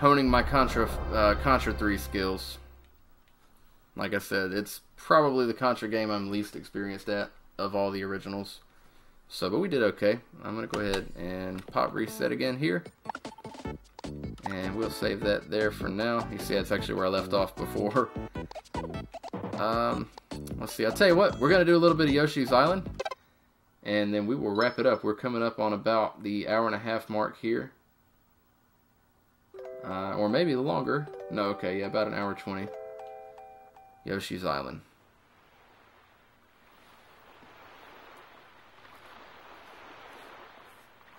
Speaker 1: honing my Contra 3 skills. Like I said, it's probably the Contra game I'm least experienced at of all the originals. So, but we did okay. I'm going to go ahead and pop reset again here. And we'll save that there for now. You see, that's actually where I left off before. Let's see, I'll tell you what, we're going to do a little bit of Yoshi's Island. And then we will wrap it up. We're coming up on about the hour-and-a-half mark here. Or maybe longer. No, okay, yeah, about an hour 20. Yoshi's Island.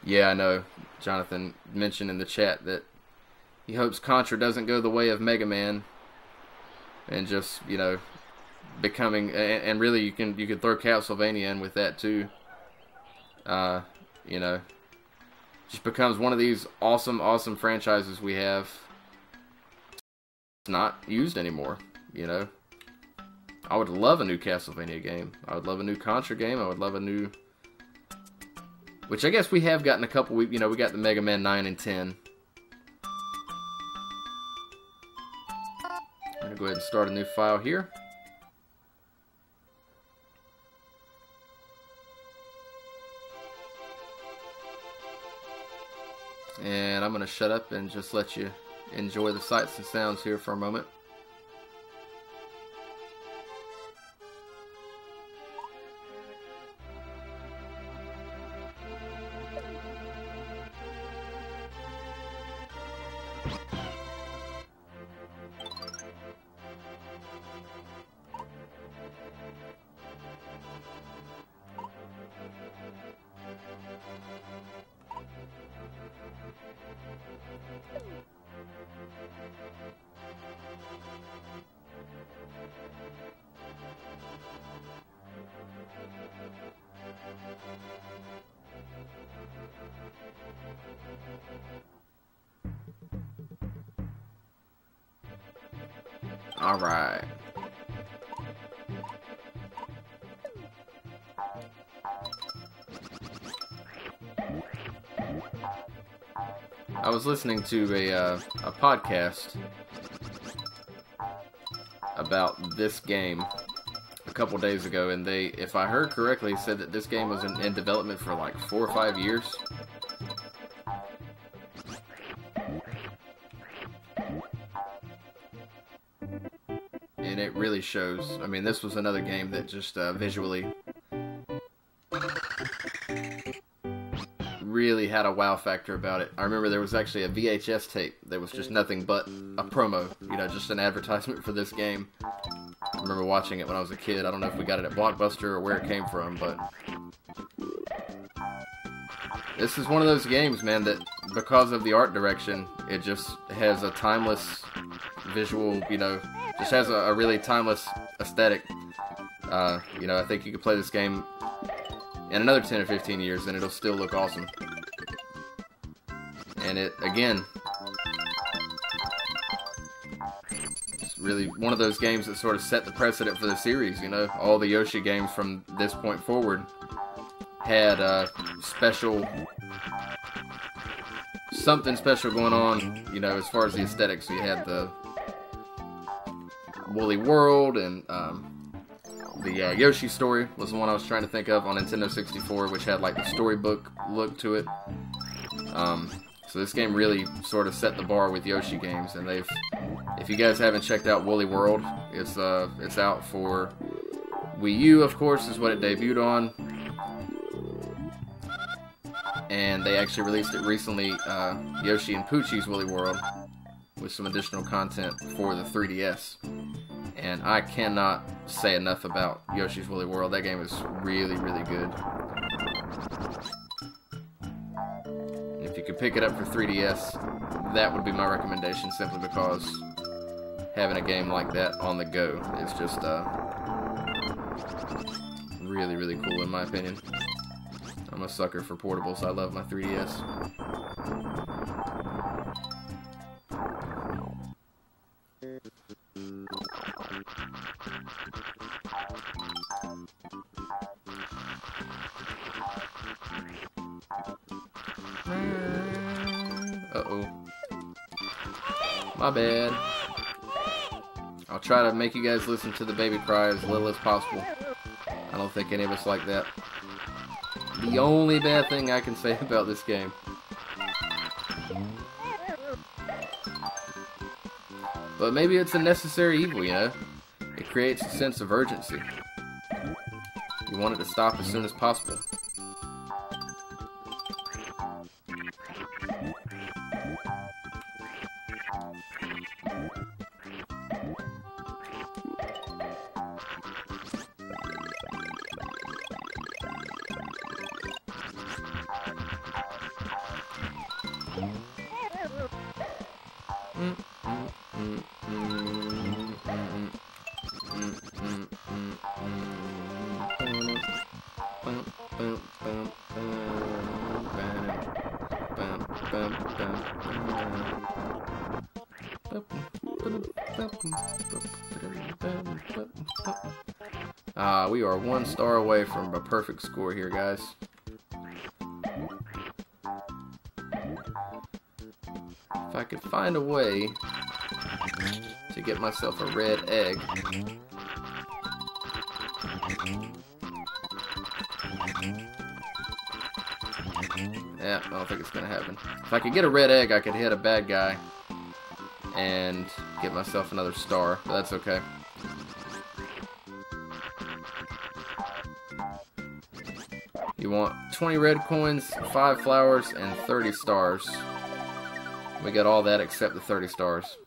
Speaker 1: Yeah, I know. Jonathan mentioned in the chat that he hopes Contra doesn't go the way of Mega Man. And just, you know, becoming... And really, you can throw Castlevania in with that, too. You know, just becomes one of these awesome franchises we have. It's not used anymore, you know. I would love a new Castlevania game. I would love a new Contra game. I would love a new... Which I guess we have gotten a couple, you know, we got the Mega Man 9 and 10. I'm going to go ahead and start a new file here. And I'm going to shut up and just let you enjoy the sights and sounds here for a moment. All right. I was listening to a podcast about this game a couple days ago, and they, if I heard correctly, said that this game was in development for like 4 or 5 years. And it really shows. I mean, this was another game that just visually really had a wow factor about it. I remember there was actually a VHS tape that was just nothing but a promo, you know, just an advertisement for this game. I remember watching it when I was a kid. I don't know if we got it at Blockbuster or where it came from, but this is one of those games, man, that because of the art direction, it just has a timeless visual, you know, just has a really timeless aesthetic. You know, I think you could play this game in another 10 or 15 years and it'll still look awesome. And it, again, it's really one of those games that sort of set the precedent for the series, you know. All the Yoshi games from this point forward had something special going on, you know, as far as the aesthetics. So you had the Woolly World, and the Yoshi Story was the one I was trying to think of on Nintendo 64, which had like the storybook look to it. So this game really sort of set the bar with Yoshi games, and they've, if you guys haven't checked out Woolly World, it's out for Wii U, of course, is what it debuted on. And they actually released it recently, Yoshi and Poochie's Woolly World, with some additional content for the 3DS. And I cannot say enough about Yoshi's Woolly World. That game is really, really good. If you could pick it up for 3DS, that would be my recommendation, simply because having a game like that on the go is just really, really cool in my opinion. I'm a sucker for portables. I love my 3DS. Uh-oh. My bad. I'll try to make you guys listen to the baby cry as little as possible. I don't think any of us like that. The only bad thing I can say about this game. But maybe it's a necessary evil, you know? It creates a sense of urgency. You want it to stop as soon as possible. We are 1 star away from a perfect score here, guys. If I could find a way to get myself a red egg. Yeah, I don't think it's gonna happen. If I could get a red egg, I could hit a bad guy and get myself another star, but that's okay. You want 20 red coins, 5 flowers, and 30 stars. We got all that except the 30 stars.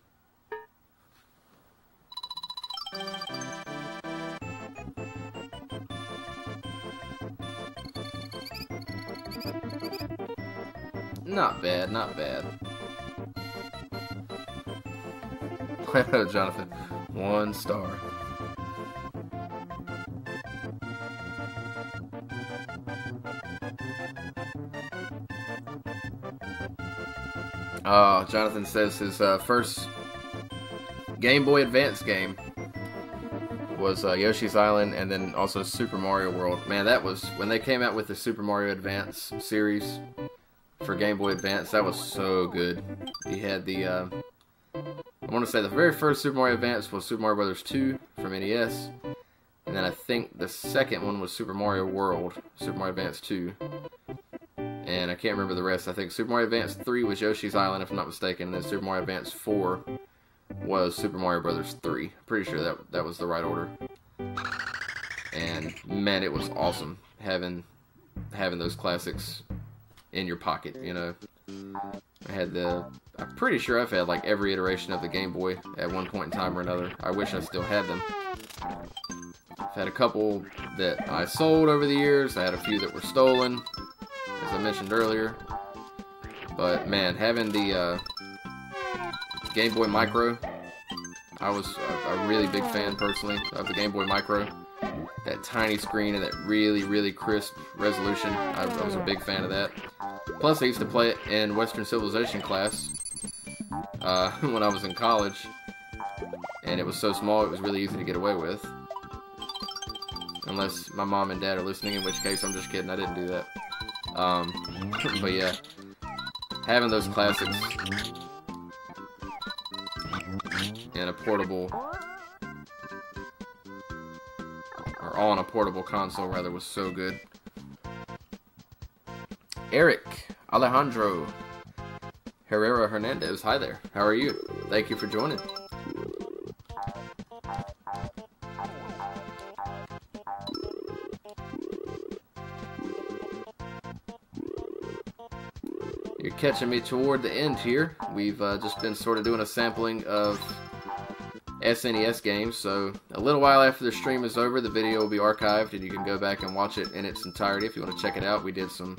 Speaker 1: Not bad, not bad. Jonathan, 1 star. Jonathan says his first Game Boy Advance game was Yoshi's Island, and then also Super Mario World. Man, that was when they came out with the Super Mario Advance series for Game Boy Advance. That was so good. You had the I want to say the very first Super Mario Advance was Super Mario Brothers 2 from NES, and then I think the second one was Super Mario World, Super Mario Advance 2. And I can't remember the rest. I think Super Mario Advance 3 was Yoshi's Island, if I'm not mistaken. And then Super Mario Advance 4 was Super Mario Brothers 3. Pretty sure that was the right order. And man, it was awesome having those classics in your pocket. You know, I'm pretty sure I've had like every iteration of the Game Boy at one point in time or another. I wish I still had them. I've had a couple that I sold over the years. I had a few that were stolen, as I mentioned earlier. But man, having the Game Boy Micro, I was a really big fan personally of the Game Boy Micro. That tiny screen and that really, really crisp resolution. I was a big fan of that. Plus, I used to play it in Western Civilization class when I was in college. And it was so small, it was really easy to get away with. Unless my mom and dad are listening, in which case I'm just kidding, I didn't do that. But yeah, having those classics in a portable, or on a portable console rather, was so good. Eric Alejandro Herrera Hernandez, hi there, how are you? Thank you for joining. You're catching me toward the end here. We've just been sort of doing a sampling of SNES games, so a little while after the stream is over, the video will be archived and you can go back and watch it in its entirety if you want to check it out. We did some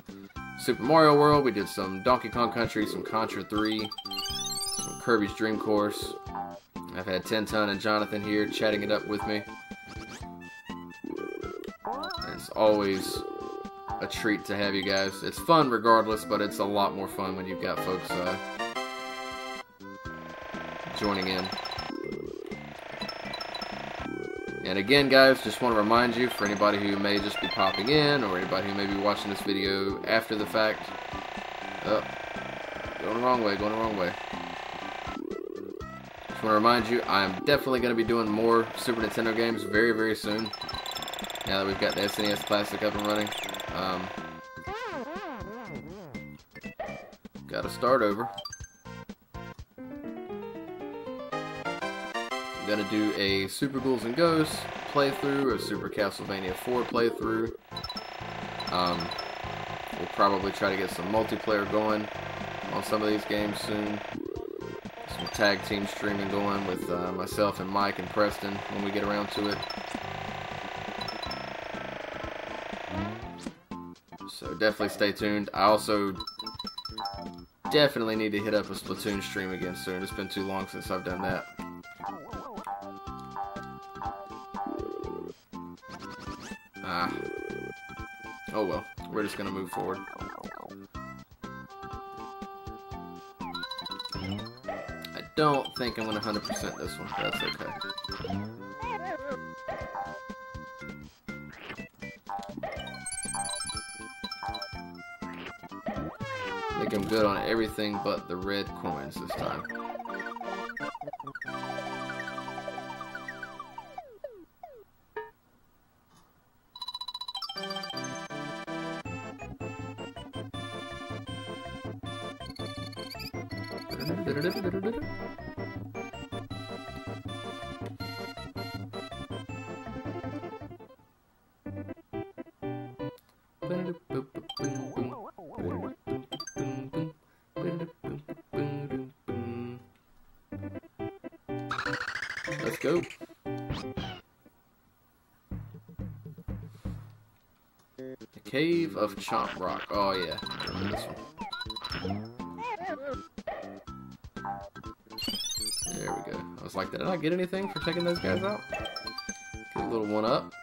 Speaker 1: Super Mario World, we did some Donkey Kong Country, some Contra 3, some Kirby's Dream Course. I've had 10 Ton and Jonathan here chatting it up with me. And it's always a treat to have you guys. It's fun regardless, but it's a lot more fun when you've got folks joining in. And again, guys, just want to remind you, for anybody who may just be popping in, or anybody who may be watching this video after the fact, going the wrong way, going the wrong way. Just want to remind you, I'm definitely going to be doing more Super Nintendo games very, very soon, now that we've got the SNES Classic up and running. Gotta start over. I'm gonna do a Super Ghouls and Ghosts playthrough, a Super Castlevania 4 playthrough. We'll probably try to get some multiplayer going on some of these games soon. Some tag team streaming going with myself and Mike and Preston when we get around to it. So definitely stay tuned. I also definitely need to hit up a Splatoon stream again soon. It's been too long since I've done that. Oh well, we're just gonna move forward. I don't think I'm gonna 100% this one, but that's okay. I think I'm good on everything but the red coins this time. Let's go. The Cave of Chomp Rock. Oh yeah, I remember this one. There we go. I was like, did I not get anything for taking those guys out? Get a little one up.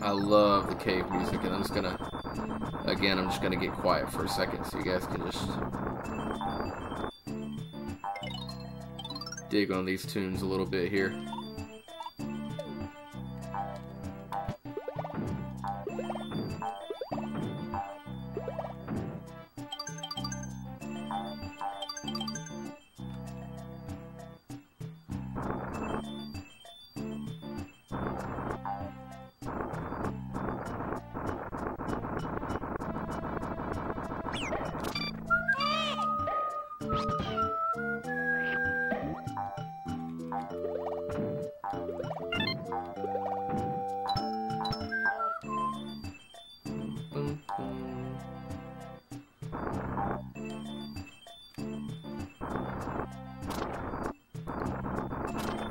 Speaker 1: I love the cave music, and I'm just gonna, again, I'm just gonna get quiet for a second so you guys can just dig on these tunes a little bit here.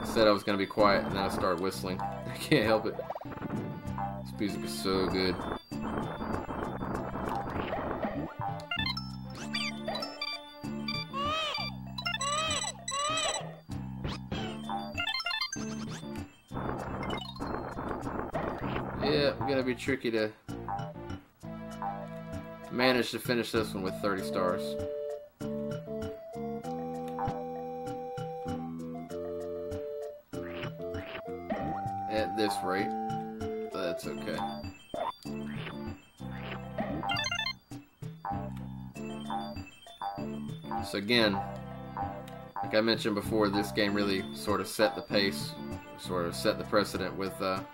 Speaker 1: Said I was gonna be quiet, and then I started whistling. I can't help it. This music is so good. Yeah, gonna be tricky to manage to finish this one with 30 stars. At this rate, but that's okay. So again, like I mentioned before, this game really sort of set the pace, sort of set the precedent with a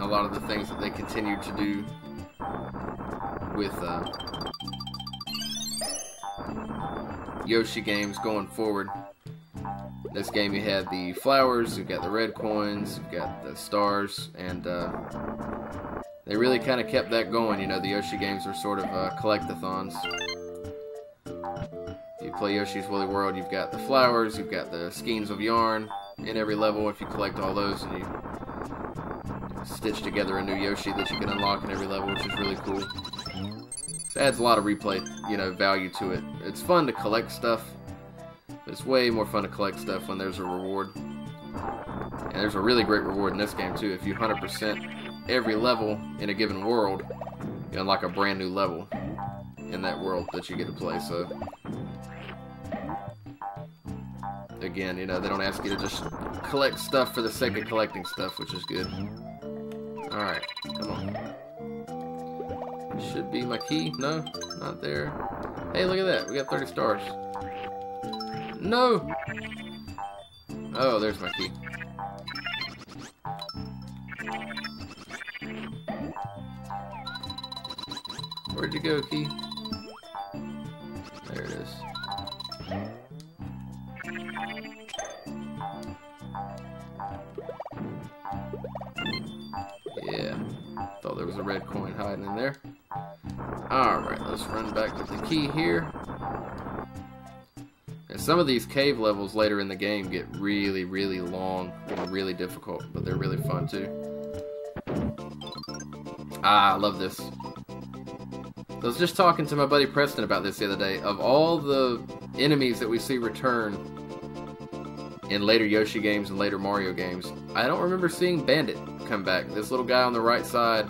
Speaker 1: lot of the things that they continued to do with Yoshi games going forward. This game you had the flowers, you've got the red coins, you've got the stars, and they really kind of kept that going. You know, the Yoshi games are sort of collectathons. If you play Yoshi's Woolly World, you've got the flowers, you've got the skeins of yarn in every level. If you collect all those, and you stitch together a new Yoshi that you can unlock in every level, which is really cool. It adds a lot of replay, you know, value to it. It's fun to collect stuff, but it's way more fun to collect stuff when there's a reward. And there's a really great reward in this game too. If you 100% every level in a given world, you unlock a brand new level in that world that you get to play. So again, you know, they don't ask you to just collect stuff for the sake of collecting stuff, which is good. Alright, come on. Should be my key. No, not there. Hey, look at that. We got 30 stars. No! Oh, there's my key. Where'd you go, key? There it is. Yeah, thought there was a red coin hiding in there. Alright, let's run back with the key here. And some of these cave levels later in the game get really, really long and really difficult, but they're really fun too. Ah, I love this. I was just talking to my buddy Preston about this the other day. Of all the enemies that we see return in later Yoshi games and later Mario games, I don't remember seeing Bandit come back. This little guy on the right side,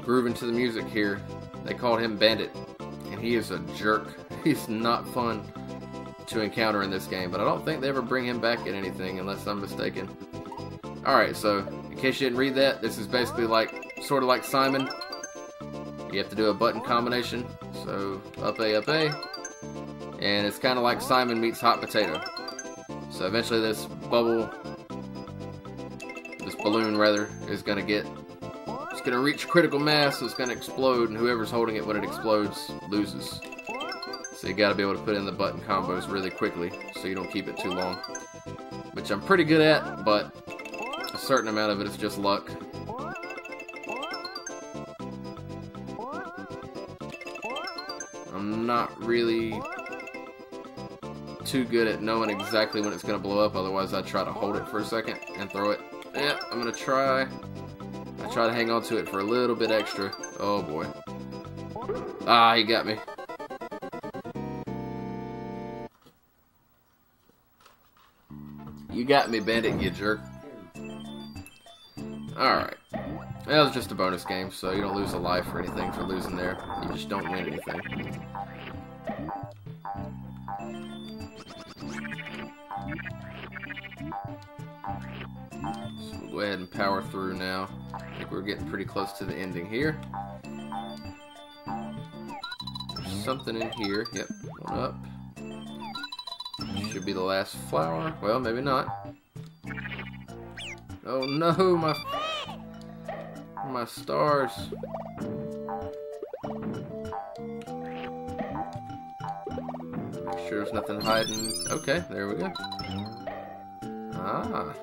Speaker 1: grooving to the music here, they called him Bandit, and he is a jerk. He's not fun to encounter in this game, but I don't think they ever bring him back in anything unless I'm mistaken. Alright, so in case you didn't read that, this is basically like, sort of like Simon. You have to do a button combination, so up A, and it's kind of like Simon meets Hot Potato. So eventually this balloon balloon rather, is going to get, it's going to reach critical mass, so it's going to explode, and whoever's holding it when it explodes loses. So you got to be able to put in the button combos really quickly, so you don't keep it too long. Which I'm pretty good at, but a certain amount of it is just luck. I'm not really too good at knowing exactly when it's going to blow up, otherwise I try to hold it for a second and throw it. Yeah, I'm going to try. I try to hang on to it for a little bit extra. Oh boy. Ah, he got me. You got me, Bandit, you jerk. Alright. That was just a bonus game, so you don't lose a life or anything for losing there. You just don't win anything. So we'll go ahead and power through now. I think we're getting pretty close to the ending here. There's something in here. Yep, one up. Should be the last flower. Well, maybe not. Oh no, my stars. Make sure there's nothing hiding. Okay, there we go. Ah.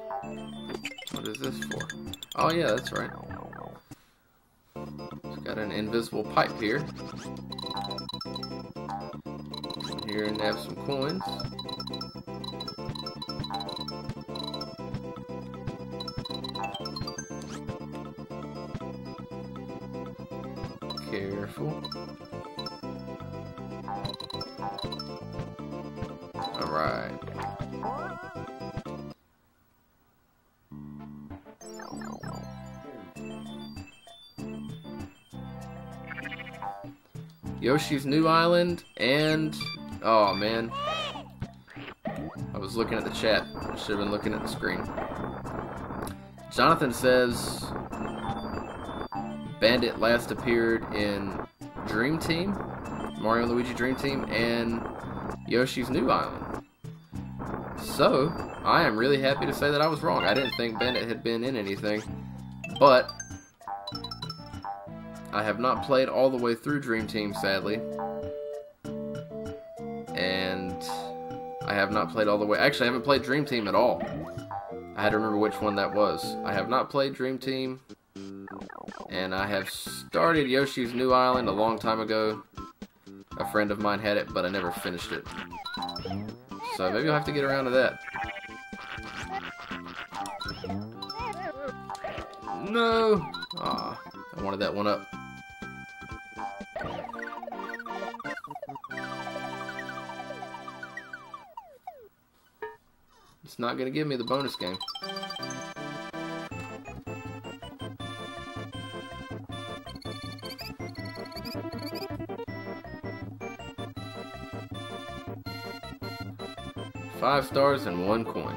Speaker 1: What is this for? Oh yeah, that's right. It's got an invisible pipe here. Here and have some coins. Careful. Alright. Yoshi's New Island and... oh man. I was looking at the chat. I should have been looking at the screen. Jonathan says Bandit last appeared in Dream Team, Mario and Luigi Dream Team, and Yoshi's New Island. So, I am really happy to say that I was wrong. I didn't think Bandit had been in anything, but I have not played all the way through Dream Team, sadly. And I have not played all the way... actually, I haven't played Dream Team at all. I had to remember which one that was. I have not played Dream Team. And I have started Yoshi's New Island a long time ago. A friend of mine had it, but I never finished it. So maybe I'll have to get around to that. No! Aw, I wanted that one up. It's not going to give me the bonus game. $5 stars and 1 coin.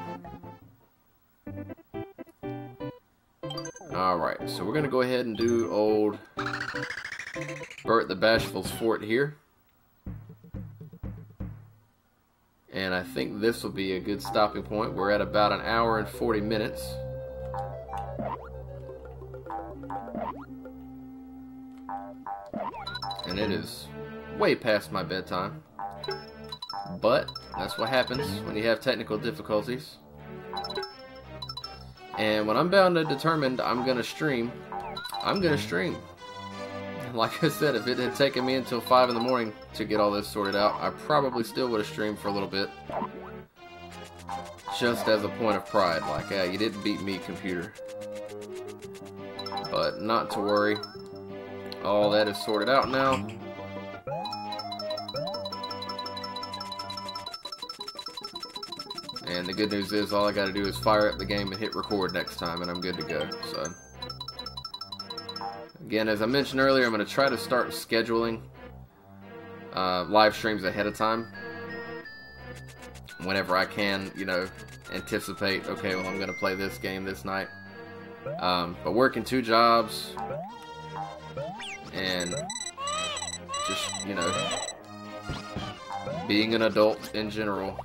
Speaker 1: Alright, so we're going to go ahead and do old Bert the Bashful's fort here. And I think this will be a good stopping point. We're at about 1 hour and 40 minutes. And it is way past my bedtime. But that's what happens when you have technical difficulties. And when I'm bound and determined I'm going to stream, I'm going to stream. Like I said, if it had taken me until 5 in the morning to get all this sorted out, I probably still would have streamed for a little bit. Just as a point of pride, like, yeah, you didn't beat me, computer. But not to worry. All that is sorted out now. And the good news is all I gotta do is fire up the game and hit record next time and I'm good to go. So again, as I mentioned earlier, I'm going to try to start scheduling live streams ahead of time. Whenever I can, you know, anticipate, okay, well, I'm going to play this game this night. But working 2 jobs and just, you know, being an adult in general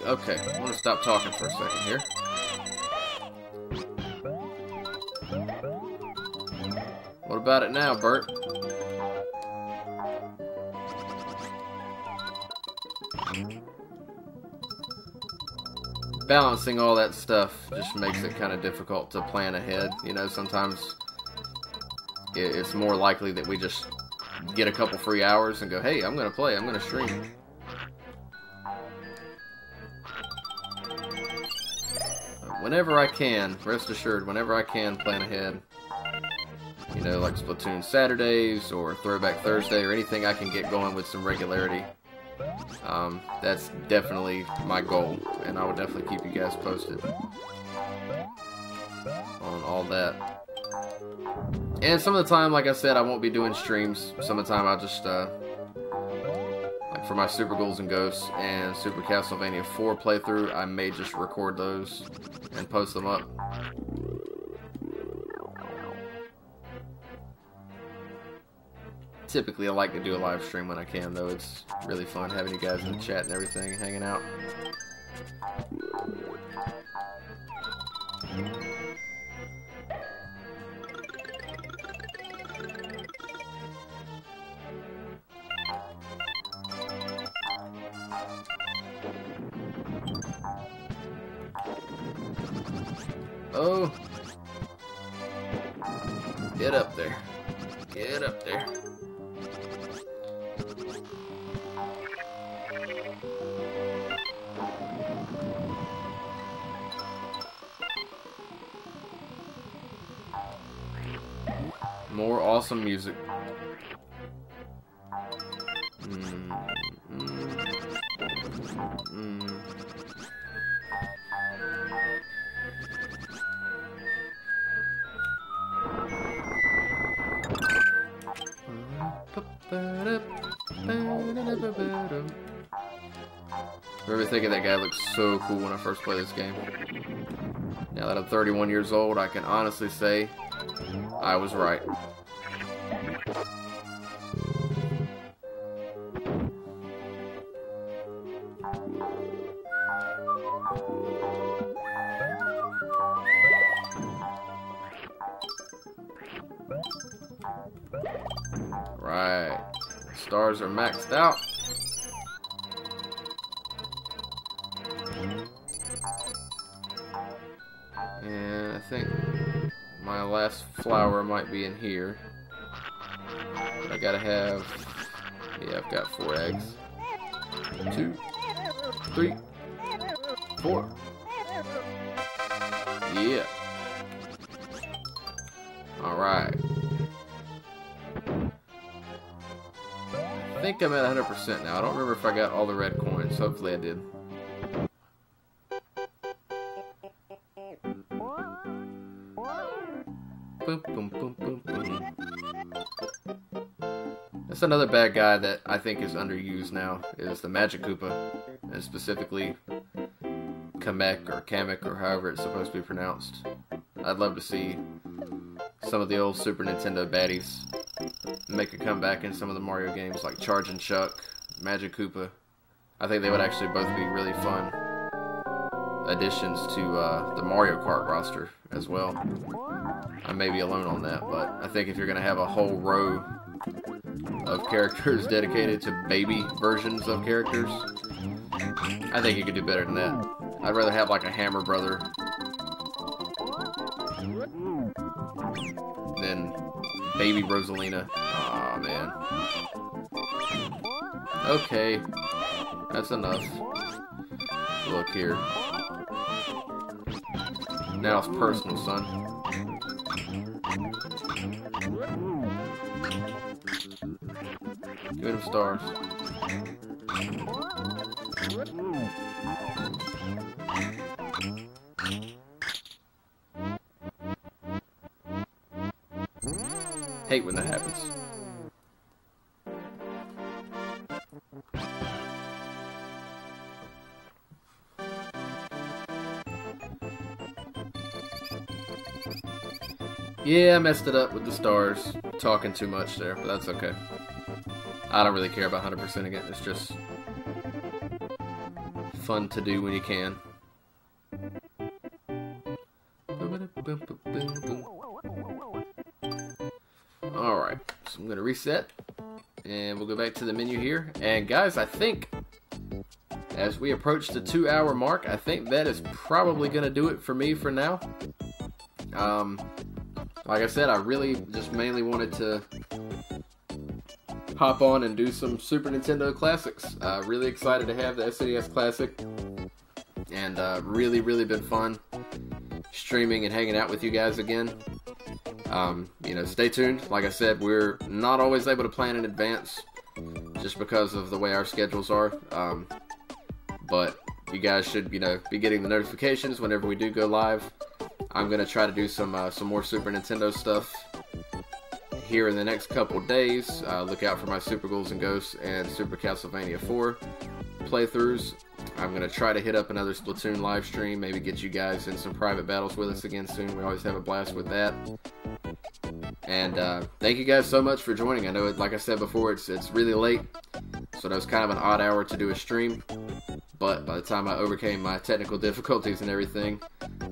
Speaker 1: Okay, I want to stop talking for a second here. What about it now, Bert? Balancing all that stuff just makes it kind of difficult to plan ahead. You know, sometimes it's more likely that we just get a couple free hours and go, hey, I'm going to play, I'm going to stream. Whenever I can, rest assured, whenever I can plan ahead. You know, like Splatoon Saturdays or Throwback Thursday or anything I can get going with some regularity. That's definitely my goal, and I will definitely keep you guys posted on all that. And some of the time, like I said, I won't be doing streams. Some of the time I'll just, like for my Super Ghouls and Ghosts and Super Castlevania 4 playthrough, I may just record those and post them up. Typically, I like to do a live stream when I can, though. It's really fun having you guys in the chat and everything, hanging out. Oh! Get up there. Get up there. More awesome music. I remember thinking that guy looked so cool when I first played this game. Now that I'm 31 years old, I can honestly say I was right. Right. Stars are maxed out. And I think my last flower might be in here. But I gotta have... Yeah, I've got 4 eggs. 2, 3, 4. Yeah. Alright. I think I'm at 100% now. I don't remember if I got all the red coins. Hopefully I did. Boom, boom, boom, boom, boom. That's another bad guy that I think is underused now, is the Magic Koopa, and specifically Kamek or Kamek or however it's supposed to be pronounced. I'd love to see some of the old Super Nintendo baddies make a comeback in some of the Mario games like Chargin' Chuck, Magic Koopa. I think they would actually both be really fun additions to the Mario Kart roster as well. I may be alone on that, but I think if you're going to have a whole row of characters dedicated to baby versions of characters, I think you could do better than that. I'd rather have like a Hammer Brother than baby Rosalina. Aw, man. Okay, that's enough. Look here. Now it's personal, son. Give him stars. Hate when that happens. Yeah, I messed it up with the stars. Talking too much there, but that's okay. I don't really care about 100%ing it. It's just fun to do when you can. Alright, so I'm going to reset, and we'll go back to the menu here. And guys, I think as we approach the 2-hour mark, I think that is probably going to do it for me for now. Like I said, I really just mainly wanted to hop on and do some Super Nintendo classics. Really excited to have the SNES Classic, and really been fun streaming and hanging out with you guys again. You know, stay tuned. Like I said, we're not always able to plan in advance just because of the way our schedules are. But you guys should, you know, be getting the notifications whenever we do go live. I'm gonna try to do some more Super Nintendo stuff here in the next couple days. Look out for my Super Ghouls and Ghosts and Super Castlevania 4 playthroughs. I'm gonna try to hit up another Splatoon live stream. Maybe get you guys in some private battles with us again soon. We always have a blast with that. And thank you guys so much for joining. I know, like I said before, it's really late, so that was kind of an odd hour to do a stream. But by the time I overcame my technical difficulties and everything,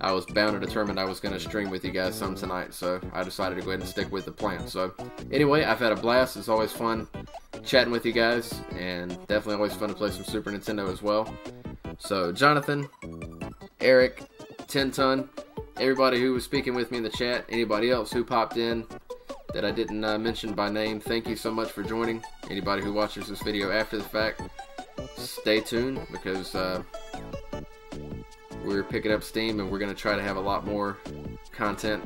Speaker 1: I was bound and determined I was going to stream with you guys some tonight. So I decided to go ahead and stick with the plan. So anyway, I've had a blast. It's always fun chatting with you guys, and definitely always fun to play some Super Nintendo as well. So Jonathan, Eric, 10 Ton, everybody who was speaking with me in the chat, anybody else who popped in that I didn't mention by name, thank you so much for joining. Anybody who watches this video after the fact, stay tuned, because we're picking up steam and we're going to try to have a lot more content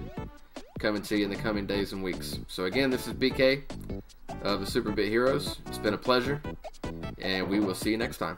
Speaker 1: coming to you in the coming days and weeks. So again, this is BK of the Super Bit Heroes. It's been a pleasure, and we will see you next time.